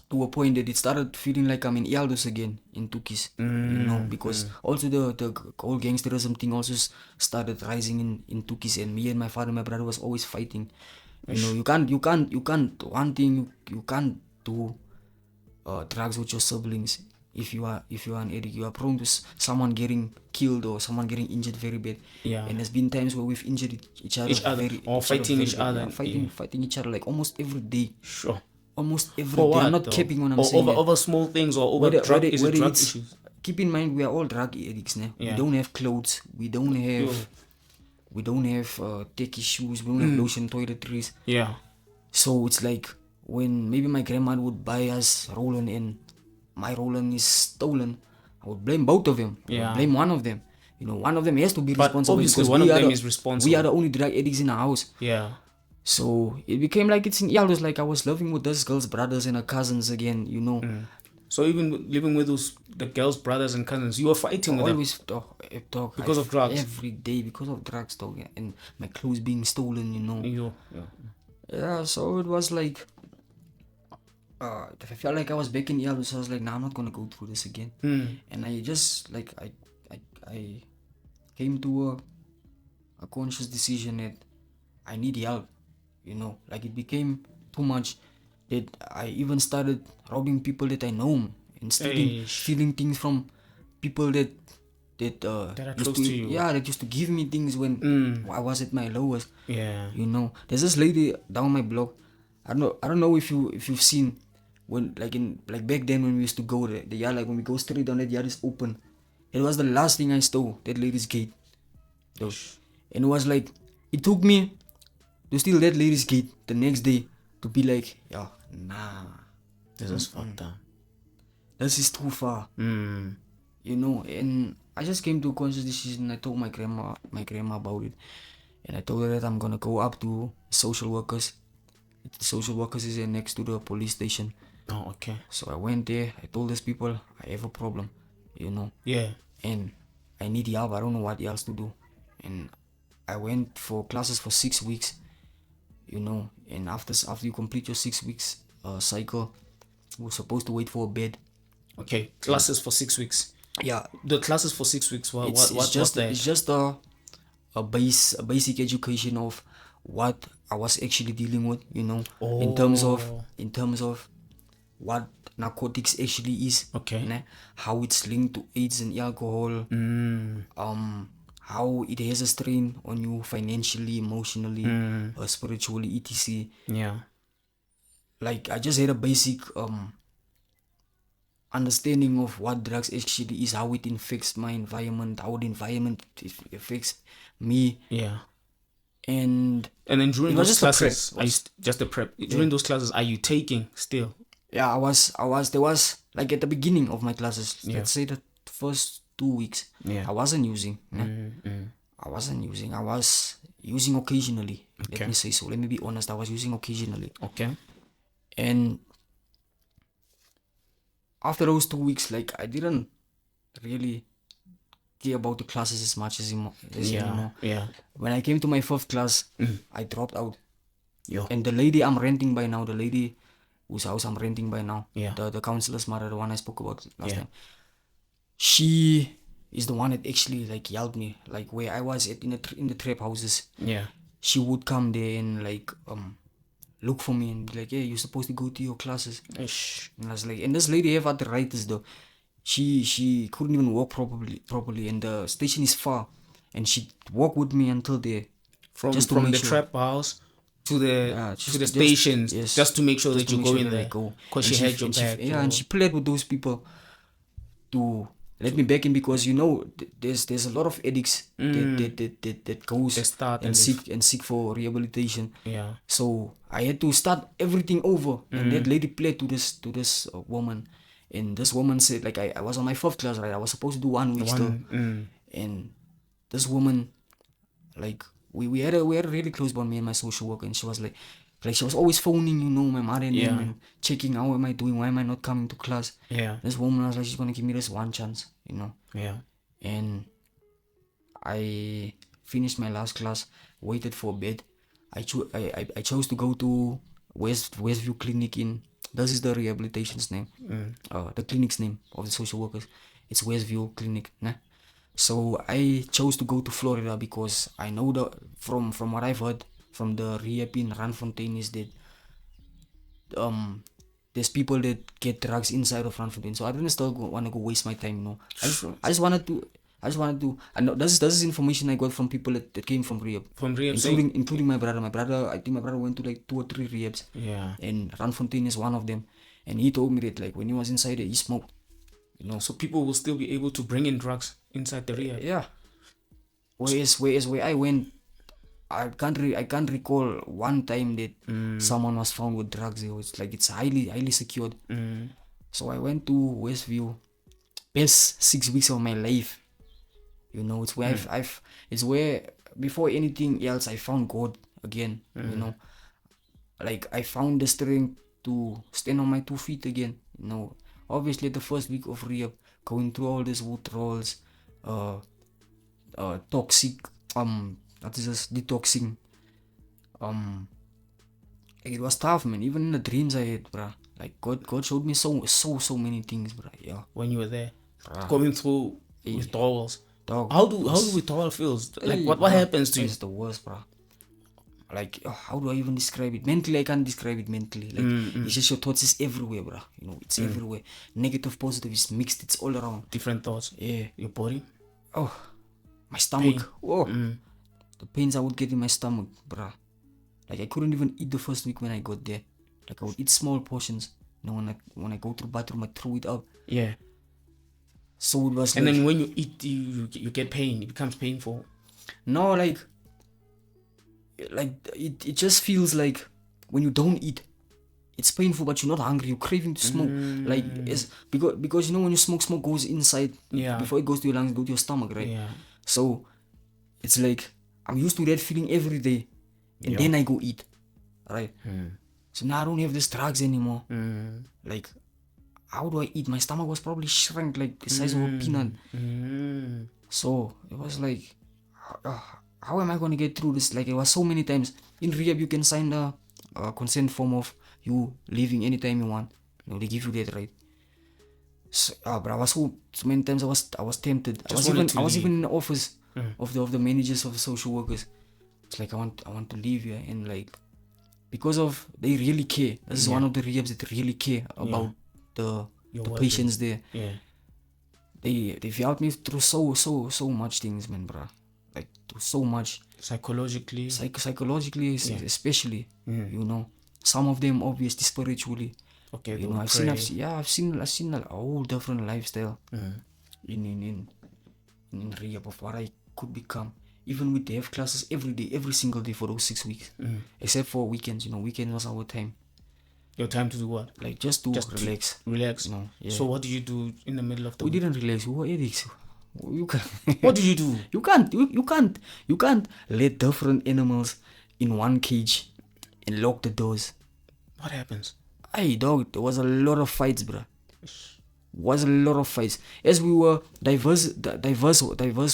to a point that it started feeling like I'm in Elders again in Tukis, you know, because also the whole gangsterism thing also started rising in Tukis, and me and my father and my brother was always fighting. You know, you can't one thing, you can't do drugs with your siblings. If you are an addict, you are prone to someone getting killed or someone getting injured very bad. Yeah. And there's been times where we've injured each other fighting each other. Fighting each other like almost every day. Sure. Almost every day. I'm not capping when I'm saying over small things or over drug issues. Keep in mind, we are all drug addicts now. Yeah. We don't have clothes. We don't have techie shoes. We don't have lotion toiletries. Yeah. So it's like when maybe my grandmother would buy us Roland and my Roland is stolen, I would blame both of them. I would blame one of them. You know, one of them has to be responsible. Obviously, one of them is responsible. We are the only drug addicts in the house. Yeah. So it became like it's in Yaldus, like I was living with this girl's brothers and her cousins again, you know. So even living with the girls' brothers and cousins, you were fighting with them? Talk because of drugs? Every day because of drugs, dog, and my clothes being stolen, you know. Yeah, so it was like, I felt like I was back in Yaldus, so I was like, nah, I'm not gonna go through this again. And I just, like, I came to a conscious decision that I need help, you know. Like, it became too much that I even started robbing people that I know and stealing things from people that are close to you. Yeah, that used to give me things when I was at my lowest. Yeah. You know, there's this lady down my block. I don't know if you've seen when like back then when we used to go there, the yard, like when we go straight down, that yard is open. It was the last thing I stole, that lady's gate. Though. And it was like, it took me to steal that lady's gate the next day to be like, yeah, nah, This is fucked up. this is too far. You know, and I just came to a conscious decision. I told my grandma about it. And I told her that I'm gonna go up to social workers. The social workers is next to the police station. Oh, okay. So I went there. I told these people I have a problem, you know. Yeah. And I need help. I don't know what else to do. And I went for classes for 6 weeks, you know. And after you complete your 6 weeks cycle, we're supposed to wait for a bed. Okay. Classes for 6 weeks. Yeah. The classes for 6 weeks. What's that? It's just a basic education of what I was actually dealing with, you know, in terms of what narcotics actually is. Okay. Né? How it's linked to AIDS and alcohol. How it has a strain on you financially, emotionally, spiritually, etc. Yeah. Like I just had a basic understanding of what drugs actually is, how it affects my environment, how the environment affects me. Yeah. And then during those classes, just the prep. During those classes, are you taking still? Yeah, there was like at the beginning of my classes, let's say the first 2 weeks, I wasn't using. I wasn't using. I was using occasionally. Okay. Let me say so. Let me be honest. I was using occasionally. Okay. And after those 2 weeks, like I didn't really care about the classes as much as anymore. Yeah. When I came to my 4th class, I dropped out. Yo. And the lady I'm renting by now, the lady whose house I'm renting by now, Yeah. the counselor's mother, the one I spoke about last time, she is the one that actually like helped me. Like where I was at in the trap houses, Yeah. she would come there and like look for me and be like, hey, you're supposed to go to your classes. Ish. And I was like, and this lady have arthritis though. She couldn't even walk properly, and the station is far, and she'd walk with me until there. From the trap house to the stations, yes, just to make sure that you go in there. Because she had your back. And she played with those people to let me back in, because you know there's a lot of addicts that goes and seek for rehabilitation. Yeah. So I had to start everything over, and that lady played to this woman, and this woman said, like I was on my 4th class, right? I was supposed to do 1 week still, and this woman, like we had a really close bond, me and my social worker, and she was like she was always phoning, you know, my mother and them, and checking how am I doing, why am I not coming to class. Yeah. This woman was like, she's gonna give me this one chance, you know. Yeah. And I finished my last class, waited for a bed. I chose to go to Westview Clinic in, this is the rehabilitation's name, the clinic's name of the social workers. It's Westview Clinic, nah? So I chose to go to Florida because I know that from what I've heard from the rehab in Randfontein is that there's people that get drugs inside of Randfontein. So I didn't still want to go waste my time, you know. I just wanted to. I know this is information I got from people that came from rehab. From rehab, including my brother. I think my brother went to like 2 or 3 rehabs. Yeah. And Randfontein is one of them. And he told me that like when he was inside there, he smoked. You know. So people will still be able to bring in drugs inside the rehab. Yeah. Whereas where I went, I can't recall one time that someone was found with drugs. It was like it's highly secured. So I went to Westview. Best 6 weeks of my life. You know, it's where it's where before anything else I found God again. You know, like I found the strength to stand on my 2 feet again. You know, obviously the first week of rehab, going through all these withdrawals, toxic, what is this, detoxing. It was tough, man. Even in the dreams I had, bruh. Like God showed me so many things, bruh. Yeah. When you were there, going through withdrawals. Dog. How do withdrawal feels? Like what happens to you? It's the worst, bruh. Like how do I even describe it? Mentally, I can't describe it mentally. Like it's just your thoughts is everywhere, bruh. You know, it's everywhere. Negative, positive is mixed. It's all around. Different thoughts. Yeah. Your body. Oh, my stomach. Oh, the pains I would get in my stomach, bruh. Like I couldn't even eat the first week when I got there. Like I would eat small portions. You know, when I go to the bathroom, I throw it up. Yeah. So it was And like, then when you eat, you get pain. It becomes painful. no, like it just feels like when you don't eat, it's painful, but you're not hungry. You're craving to smoke. Like it's because you know when you smoke goes inside. Yeah. Before it goes to your lungs, it goes to your stomach, right? Yeah. So it's like I'm used to that feeling every day, and then I go eat, right? So now I don't have these drugs anymore. Like, how do I eat? My stomach was probably shrunk like the size of a peanut. So it was like, how am I going to get through this? Like, it was so many times. In rehab, you can sign a consent form of you leaving anytime you want. You know, they give you that right. So, but I was so many times I was tempted. I was even in the office of the managers of the social workers. It's like I want to leave here, and like because of they really care. This is one of the rehabs that really care about the patients there. Yeah. They've helped me through so much things, man, bro. Like through so much Psychologically. Psychologically, especially. You know, some of them obviously spiritually. Okay. You know, I've seen a whole different lifestyle in rehab of what I could become. Even with they have classes every day, every single day for those 6 weeks, except for weekends. You know, weekend was our time. Your time to do what? Like just to relax. Relax. You know, yeah. So what did you do in the middle of the We week? didn't relax. We were addicts. You can't. What did you do? You can't let different animals in one cage and lock the doors. What happens? Hey dog, there was a lot of fights, bruh. Was a lot of fights. As we were diverse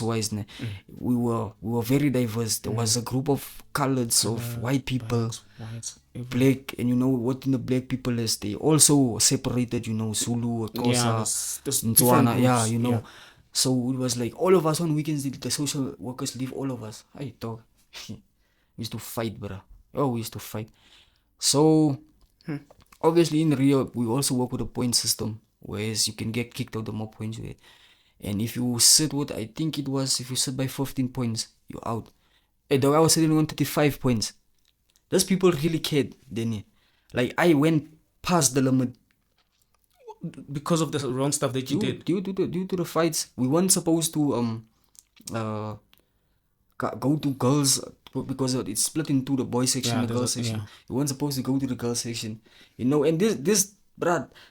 wise, we were very diverse. There was a group of coloreds, of white people, black, and you know what in the black people is, they also separated, you know, Zulu, Xhosa, Tswana, yeah, you know. So it was like all of us on weekends, the social workers leave all of us. Hey dog. We used to fight, bruh. Oh, we used to fight. So obviously in Rio we also work with a point system, whereas you can get kicked out the more points with it. And if you sit with, I think it was, if you sit by 15 points, you're out. Hey dog, I was sitting on 35 points. Those people really cared, Denny. Like I went past the limit. Because of the wrong stuff that you did. Due to the fights, we weren't supposed to go to girls, because it's split into the boys section and the girls section. We weren't supposed to go to the girls section, you know. And this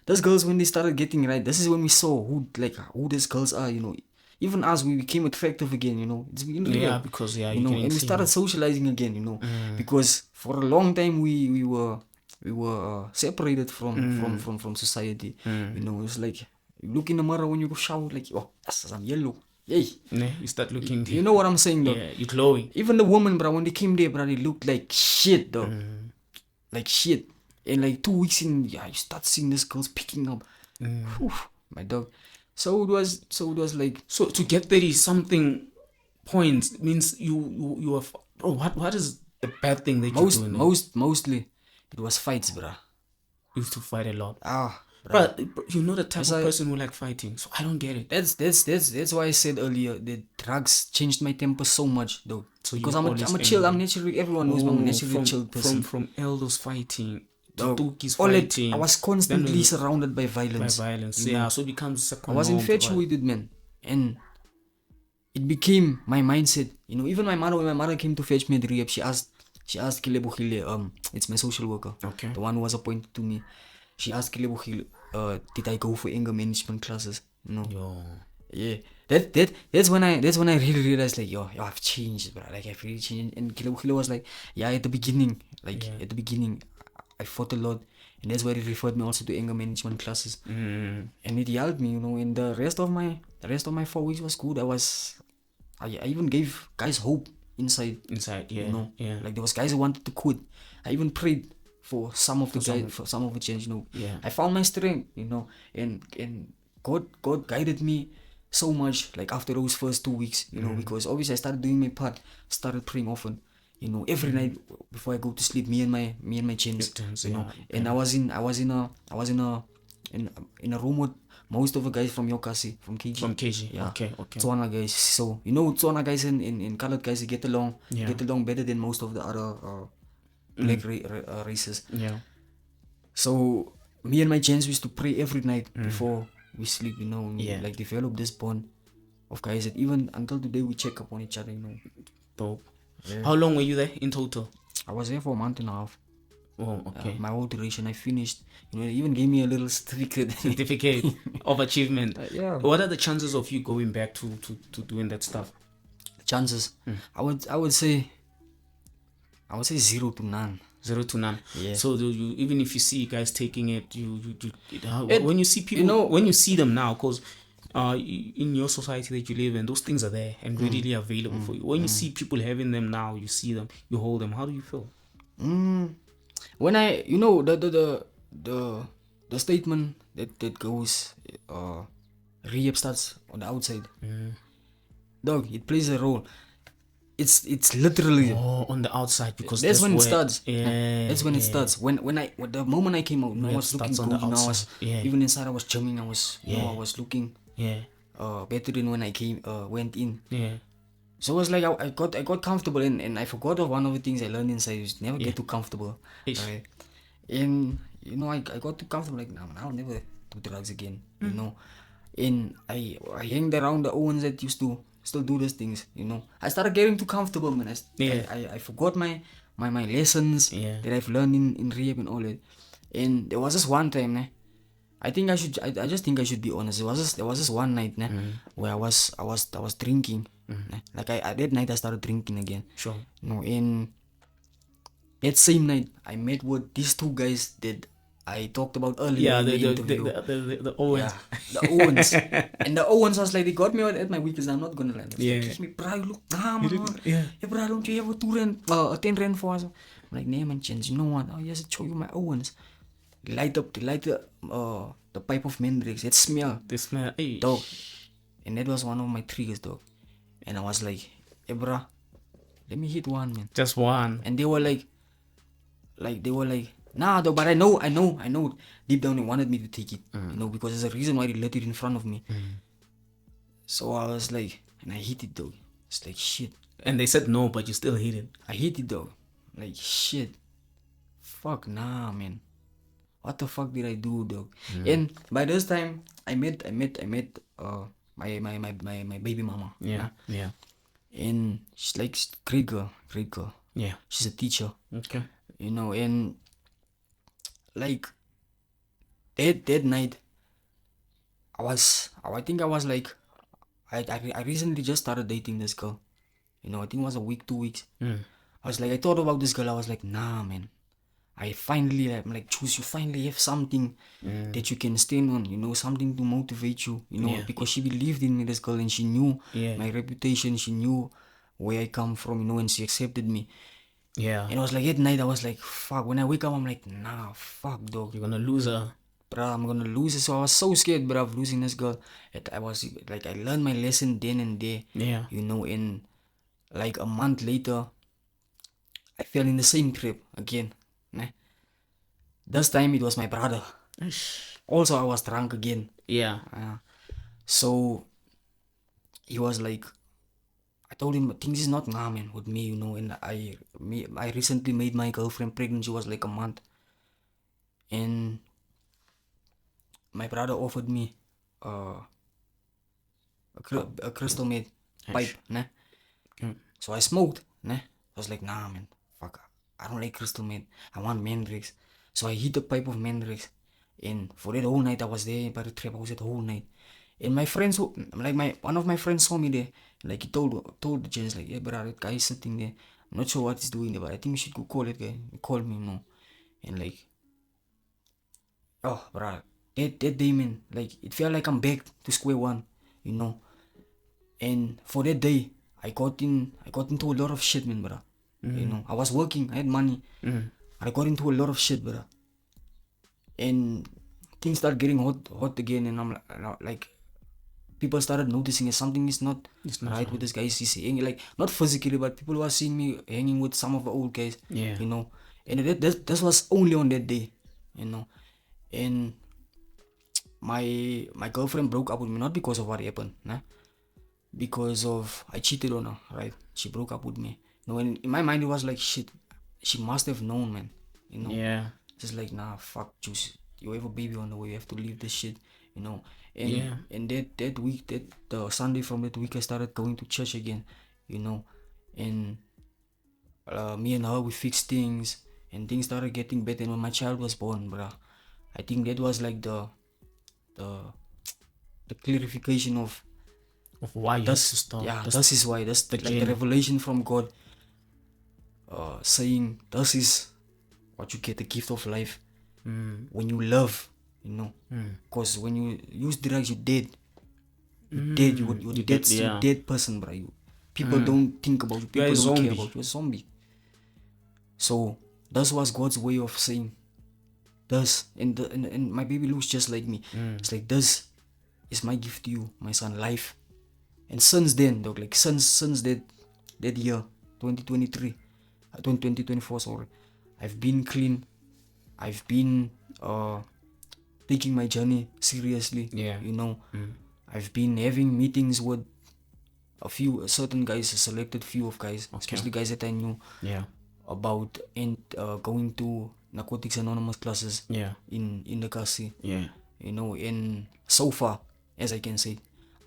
those girls, when they started getting right, this is when we saw who these girls are, you know. Even us, we became attractive again, you know. It's been real, because you know, and we started socializing again, you know, because for a long time we were separated from society. You know, it's like you look in the mirror when you go shower, like, oh, I'm yellow. Yay. You start looking. You know what I'm saying, though? Yeah, you're glowing. Even the women, bro, when they came there, bro, they looked like shit, though. Like shit. And like 2 weeks in, you start seeing these girls picking up. Whew, my dog. So it was like, so to get 30 something points means you are, bro. What is the bad thing that you're doing? Mostly it was fights, bro. You used to fight a lot. But you know the type of person who like fighting, so I don't get it. That's why I said earlier that drugs changed my temper so much, though. So because I'm a chill. I'm naturally, everyone knows I'm a naturally chilled person. From elders fighting to Tukis fighting. I was constantly surrounded by violence. Yeah, so it becomes I was infatuated, man, and it became my mindset. You know, even when my mother came to fetch me at rehab, she asked Kilebohile, it's my social worker, okay, the one who was appointed to me. She asked Kilebohile, did I go for anger management classes? No. Yeah. That's when I really realized, like, I've changed, bro. Like, I've really changed. And Kilebohile was like, at the beginning, I fought a lot, and that's why they referred me also to anger management classes. And it helped me, you know. And the rest of my 4 weeks was good. I even gave guys hope inside, yeah, you know. Yeah. Like there was guys who wanted to quit. I even prayed for some of the change, you know. Yeah. I found my strength, you know, and God guided me so much, like after those first 2 weeks, you know, because obviously I started doing my part, started praying often, you know, every night before I go to sleep, me and my chins, you know. And I was in a room with most of the guys from Yokasi, from KG. Yeah. Okay. Tswana guys. So, you know, Tswana guys and colored guys, they get along better than most of the other black races. Yeah. So me and my gents used to pray every night before we sleep, you know. We Yeah. like develop this bond of guys that even until today we check up on each other, you know. Dope. How long were you there in total? I was there for a month and a half. Oh, okay. My whole duration, I finished. You know, they even gave me a little certificate. Certificate of achievement. Yeah. What are the chances of you going back to doing that stuff? Chances, I would say 0 to none. 0 to none. Yeah. So you, even if you see guys taking it, It- when you see people, you know- when you see them now, because in your society that you live in, those things are there and readily available for you. When you see people having them now, you see them, you hold them. How do you feel? When I, you know, the statement that goes, rehab starts on the outside. Dog, it plays a role. It's literally On the outside, because that's when it where- starts. Yeah, That's when it starts. When the moment I came out, you know, I it was looking starts on good. the You know, I was outside. Yeah. even inside. I was chumming. I was, you know, I was looking Yeah, better than when I went in. yeah, So it was like I got comfortable and I forgot of one of the things I learned inside is never get too comfortable. Ish. Right? And you know I got too comfortable, like now I'll never do drugs again. You know. And I hanged around the ones that used to still do those things, you know. I started getting too comfortable, man. I forgot my lessons that I've learned in rehab and all that. And there was this one time, I just think I should be honest. There was this one night, where I was drinking. Like that night I started drinking again. sure. You know, and that same night I met with these two guys that I talked about earlier Yeah, in the the interview. the Owens. Yeah, the Owens. And the Owens was like, they got me at my weakest. I'm not gonna lie. Yeah. Like, me, bro, look, man. Yeah. Hey, bro, don't you have a 10 rand for us? I'm like, nah, man, chance. You know what? Oh, yes, I'll show you my Owens. They light the pipe of Mandrax. It smell, They smell. Hey. dog. And that was one of my triggers, dog. And I was like, hey, bro, let me hit one, man. Just one. And they were like, nah, though, but I know, deep down they wanted me to take it, you know, because there's a reason why they let it in front of me. So I was like, and I hit it, though. It's like, shit. And they said no, but you still hit it. I hit it, though. Like, shit. Fuck, nah, man. What the fuck did I do, dog? And by this time, I met my baby mama. Yeah. Yeah. And she's like, great girl. Yeah. She's a teacher. Okay. You know, and like that night I think I was like I recently just started dating this girl. You know, I think it was a week, 2 weeks. I was like, I thought about this girl. I was like, nah, man. I finally, I'm like, choose. You finally have something that you can stand on. You know, something to motivate you. You know, because she believed in me, this girl, and she knew my reputation. She knew where I come from. You know, and she accepted me. Yeah. And it was like at night, I was like, fuck. When I wake up, I'm like, nah, fuck, dog. You're gonna lose her. Bro, I'm gonna lose it. So I was so scared, bro, of losing this girl. I was like, I learned my lesson then and there. Yeah. You know, and like a month later, I fell in the same trap again. Nah. This time it was my brother. Also, I was drunk again. Yeah. So he was like, I told him things is not nah, man, with me, you know. And I recently made my girlfriend pregnant. She was like a month, and my brother offered me a crystal meth pipe, nah. So I smoked, nah. I was like, nah, man, fuck, I don't like crystal meth. I want Mandrax. So I hit the pipe of Mandrax, and for that whole night I was there by the trap. I was there the whole night. And my friends, one of my friends saw me there. Like he told the gents, like, yeah, bro, that guy is sitting there. I'm not sure what he's doing there, but I think we should go call that guy. He called me, you know. And like, oh, bro, that day, man, like it felt like I'm back to square one, you know. And for that day, I got into a lot of shit, man, bro. You know, I was working, I had money. I got into a lot of shit, bro. And things started getting hot again, and I'm like, people started noticing something is not right with this guy. He's hanging, like, not physically, but people were seeing me hanging with some of the old guys. Yeah. You know, and this was only on that day, you know. And my girlfriend broke up with me, not because of what happened, nah? Because of I cheated on her, right? She broke up with me. You know, and in my mind it was like, shit, she must have known, man. You know. Yeah. Just like, nah, fuck, juice. you have a baby on the way. You have to leave this shit, you know. And Yeah. and that week, that the Sunday from that week, I started going to church again, you know. And me and her, we fixed things, and things started getting better. And when my child was born, bruh, I think that was like the clarification of why you have to stop. yeah, That's this is why. That's the like the journey. revelation from God, saying this is what you get, the gift of life, when you love, you know. Because when you use drugs, you're dead. You're dead. You're dead. You're dead person, bro. People don't think about you. People don't care about you. You're a zombie. So that was God's way of saying this. And my baby looks just like me. It's like, this is my gift to you, my son, life. And since then, dog, like since that year, 2024, sorry, I've been clean. I've been taking my journey seriously. Yeah. You know, I've been having meetings with certain guys, a selected few of guys, especially guys that I knew. Yeah. About and going to Narcotics Anonymous classes. Yeah. In the Kasi. Yeah. You know, and so far, as I can say,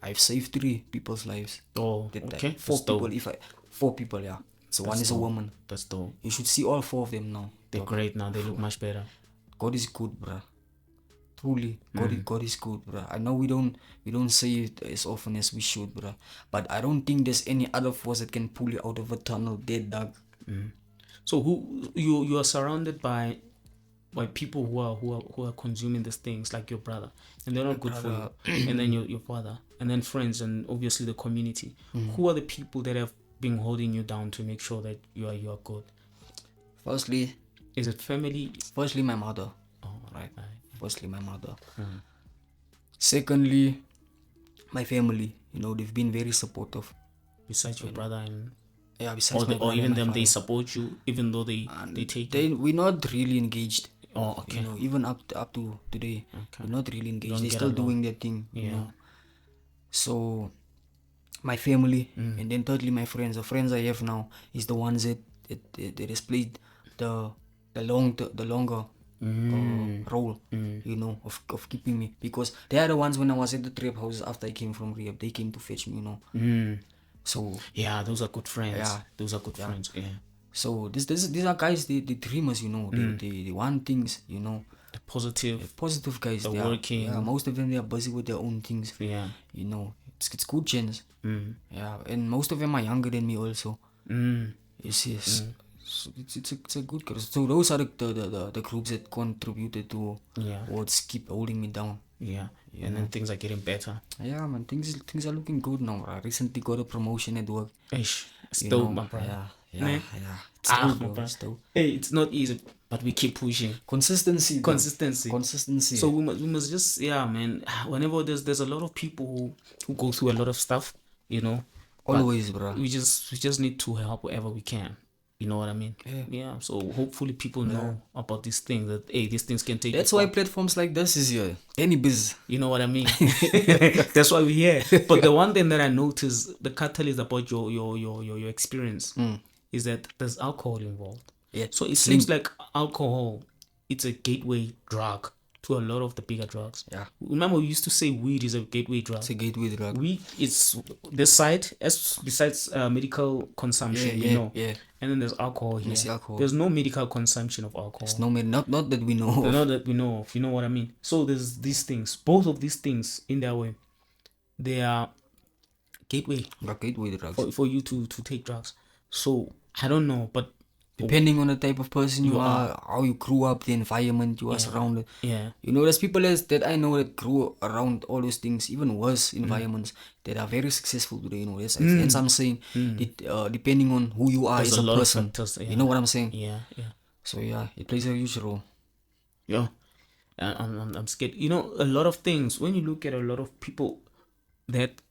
I've saved 3 people's lives. Oh, okay. 4 people. 4 people, yeah. So one is a woman. That's dope. You should see all 4 of them now. They're great now. They look much better. God is good, bruh. Truly, God is good, bruh. I know we don't say it as often as we should, bruh. But I don't think there's any other force that can pull you out of a tunnel dead, dog. So who you are surrounded by people who are consuming these things, like your brother, and they're not good for you, and then your father, and then friends, and obviously the community. Who are the people that have been holding you down to make sure that you are good? Firstly, is it family? Firstly, my mother. Oh, right. Firstly, my mother. Secondly, my family. You know, they've been very supportive. Besides your brother and besides my brother, or even and my them, father. they support you even though they take we're not really engaged. Oh, okay. You know, even up to today, Okay. we're not really engaged. Don't They're get still along. doing their thing. Yeah. You know. So, my family, and then thirdly, my friends. The friends I have now is the ones that has played the longer role, you know, of keeping me, because they are the ones when I was at the trap house after I came from rehab. They came to fetch me, you know. So yeah, those are good friends. Yeah. Those are good friends. Yeah. So these are guys, the dreamers, you know. They want things, you know. The positive guys. the They working. yeah, most of them, they are busy with their own things. Yeah. You know, it's good chance. Yeah, and most of them are younger than me also. Yes. So it's a good group. So those are the groups that contributed to what's keep holding me down. Yeah. And then things are getting better. Yeah, man, things are looking good now. I recently got a promotion at work. Ish. It's You dope, know, my brother. yeah. It's Ah, dope, my bro. brother. It's dope. Hey, it's not easy, but we keep pushing. Consistency. So we must just, yeah, man. Whenever there's a lot of people who go through a lot of stuff, you know. Always, bro. We just need to help wherever we can. You know what I mean? Yeah. So hopefully people know about these things, that hey, these things can take. That's why platforms like this is here. Any biz. You know what I mean? That's why we're here. But the one thing that I noticed, the catalyst about your experience, is that there's alcohol involved. Yeah. So it seems like alcohol, it's a gateway drug to a lot of the bigger drugs. Yeah. Remember, we used to say weed is a gateway drug. It's a gateway drug. Weed is this side, as besides medical consumption, you know. Yeah. And then there's alcohol here. There's no medical consumption of alcohol. It's not that we know of. Not that we know of. You know what I mean? So there's these things. Both of these things, in their way, they are gateway drugs. for you to take drugs. So I don't know, but depending on the type of person you are, how you grew up, the environment you are surrounded. Yeah. You know, there's people that I know that grew around all those things, even worse environments, that are very successful today. You know, hence I'm saying, depending on who you are There's as a lot of person. factors, You know what I'm saying? Yeah. So yeah, it plays a huge role. Yeah. I'm scared. You know, a lot of things, when you look at a lot of people that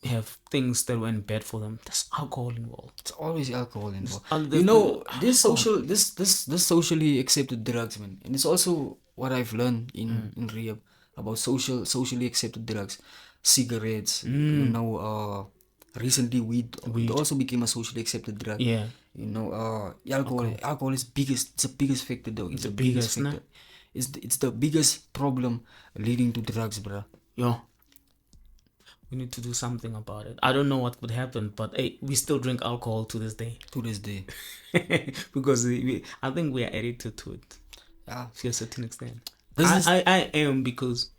have things that went bad for them, there's alcohol involved. It's always alcohol involved. You know, this socially accepted drugs, man. And it's also what I've learned in rehab about socially accepted drugs. Cigarettes, you know, recently weed also became a socially accepted drug. Yeah. You know, alcohol is biggest. It's the biggest factor, though. It's the biggest factor. it's the biggest problem leading to drugs, bruh. Yo, we need to do something about it. I don't know what would happen, but hey, we still drink alcohol to this day. To this day. Because I think we are addicted to it. Yeah. To a certain extent. This I am, because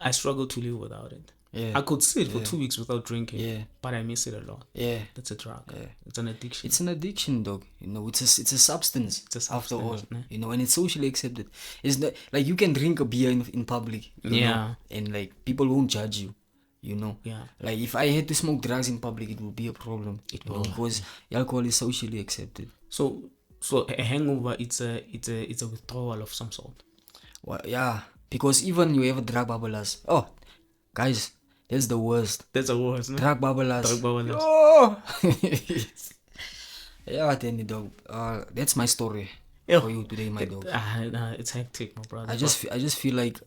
I struggle to live without it. Yeah. I could sit for 2 weeks without drinking. Yeah. But I miss it a lot. Yeah. That's a drug. Yeah. It's an addiction. It's an addiction, dog. You know, it's a substance. It's a after all, substance, you know, and it's socially accepted. It's not like you can drink a beer in public. You know, and like people won't judge you. You know. Yeah. Like if I had to smoke drugs in public, it would be a problem. It you will. know, because alcohol is socially accepted. So a hangover, it's a withdrawal of some sort. Well, yeah, because even you have drug babblers. Oh, guys, that's the worst. That's a worst. No? Drug babblers. Drug babblers. Oh. Yeah, then dog. That's my story for you today, my dog. It's hectic, my brother. I just feel like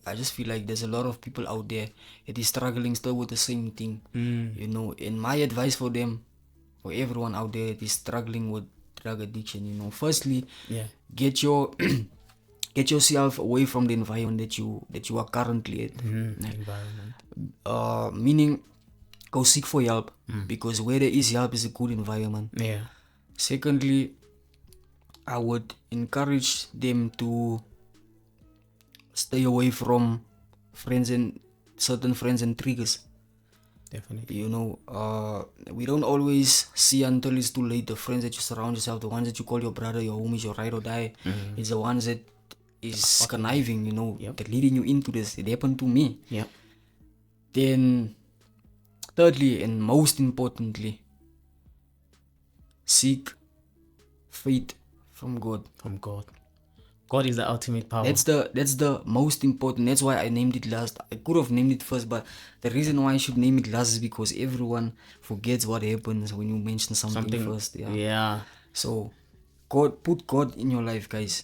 there's a lot of people out there that is struggling still with the same thing. You know, and my advice for them, for everyone out there that is struggling with drug addiction, you know, firstly, get yourself away from the environment that you are currently at. Environment. Meaning, go seek for help, because where there is help is a good environment. Yeah. Secondly, I would encourage them to stay away from certain friends and triggers. Definitely. You know, we don't always see until it's too late the friends that you surround yourself, the ones that you call your brother, your homies, your ride or die. It's the ones that is conniving, you know, that leading you into this. It happened to me. Yeah. Then, thirdly and most importantly, seek faith from God. From God. God is the ultimate power. That's the most important. That's why I named it last. I could have named it first, but the reason why I should name it last is because everyone forgets what happens when you mention something first. Yeah. So, God, put God in your life, guys.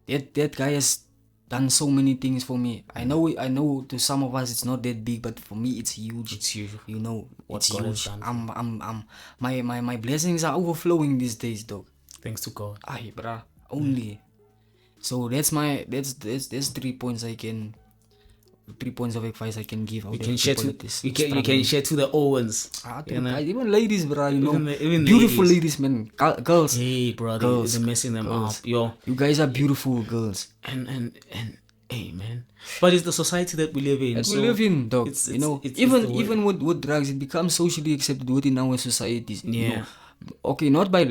That guy has done so many things for me. I know to some of us it's not that big, but for me it's huge. It's huge. You know, What it's God has huge. done My blessings are overflowing these days, dog. Thanks to God. Aye, bruh. Only. So that's 3 points I can. 3 points of advice I can give. You can share to the Owens. Even ladies, bro. You know, even beautiful ladies, man. Girls. Hey, brother, girls, they're messing them girls. up, yo. You guys are beautiful girls. And hey, man. But it's the society that we live in. We live in, dog. It's, you know, it's even with drugs, it becomes socially accepted within our societies. Yeah. You know? Okay, not by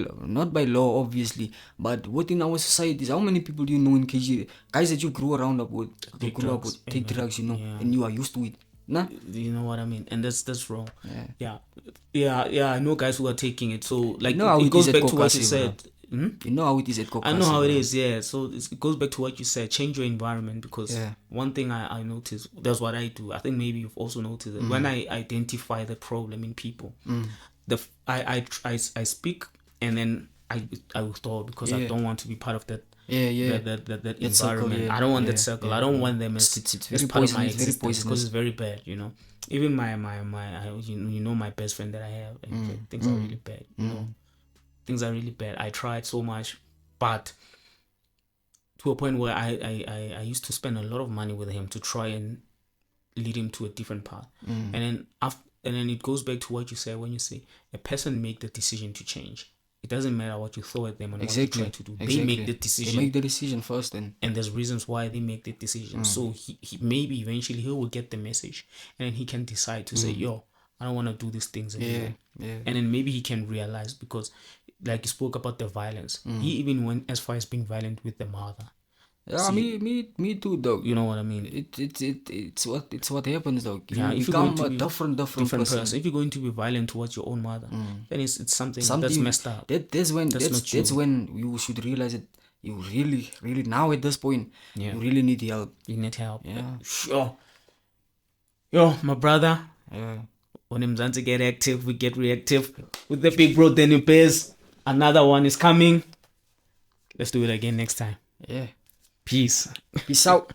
law, obviously, but within our societies, how many people do you know in KG? Guys that you grew up with, take drugs, you know, and you are used to it. Nah? You know what I mean? And that's wrong. Yeah. I know guys who are taking it. So like, it goes back to what you said. You know how it is at Kokasi. I know how it is, yeah. So it goes back to what you said. Change your environment, because one thing I noticed, that's what I do. I think maybe you've also noticed it. When I identify the problem in people, I speak, and then I withdraw, because I don't want to be part of that. That environment. Circle, I don't want that circle. I don't want them as part of my existence, because it's very bad. You know, even my you know, my best friend that I have, and things are really bad. You know, things are really bad. I tried so much, but to a point where I used to spend a lot of money with him to try and lead him to a different path. And then it goes back to what you said when you say a person make the decision to change. It doesn't matter what you throw at them and what you try to do. They make the decision. They make the decision first, and there's reasons why they make the decision. So he maybe eventually he will get the message, and then he can decide to say, yo, I don't want to do these things anymore. And then maybe he can realize, because like you spoke about the violence, he even went as far as being violent with the mother. Yeah, me too, dog. You know what I mean? It's what happens, dog. Yeah, you if become you're a different person. If you're going to be violent towards your own mother, then it's something that's messed up. That's when you should realize that you really now at this point, you really need help. You need help. Yeah. Sure. Yo, my brother. Yeah. When Mzansi get active, we get reactive. With the big bro Danny Bears, another one is coming. Let's do it again next time. Yeah. Peace. Peace out.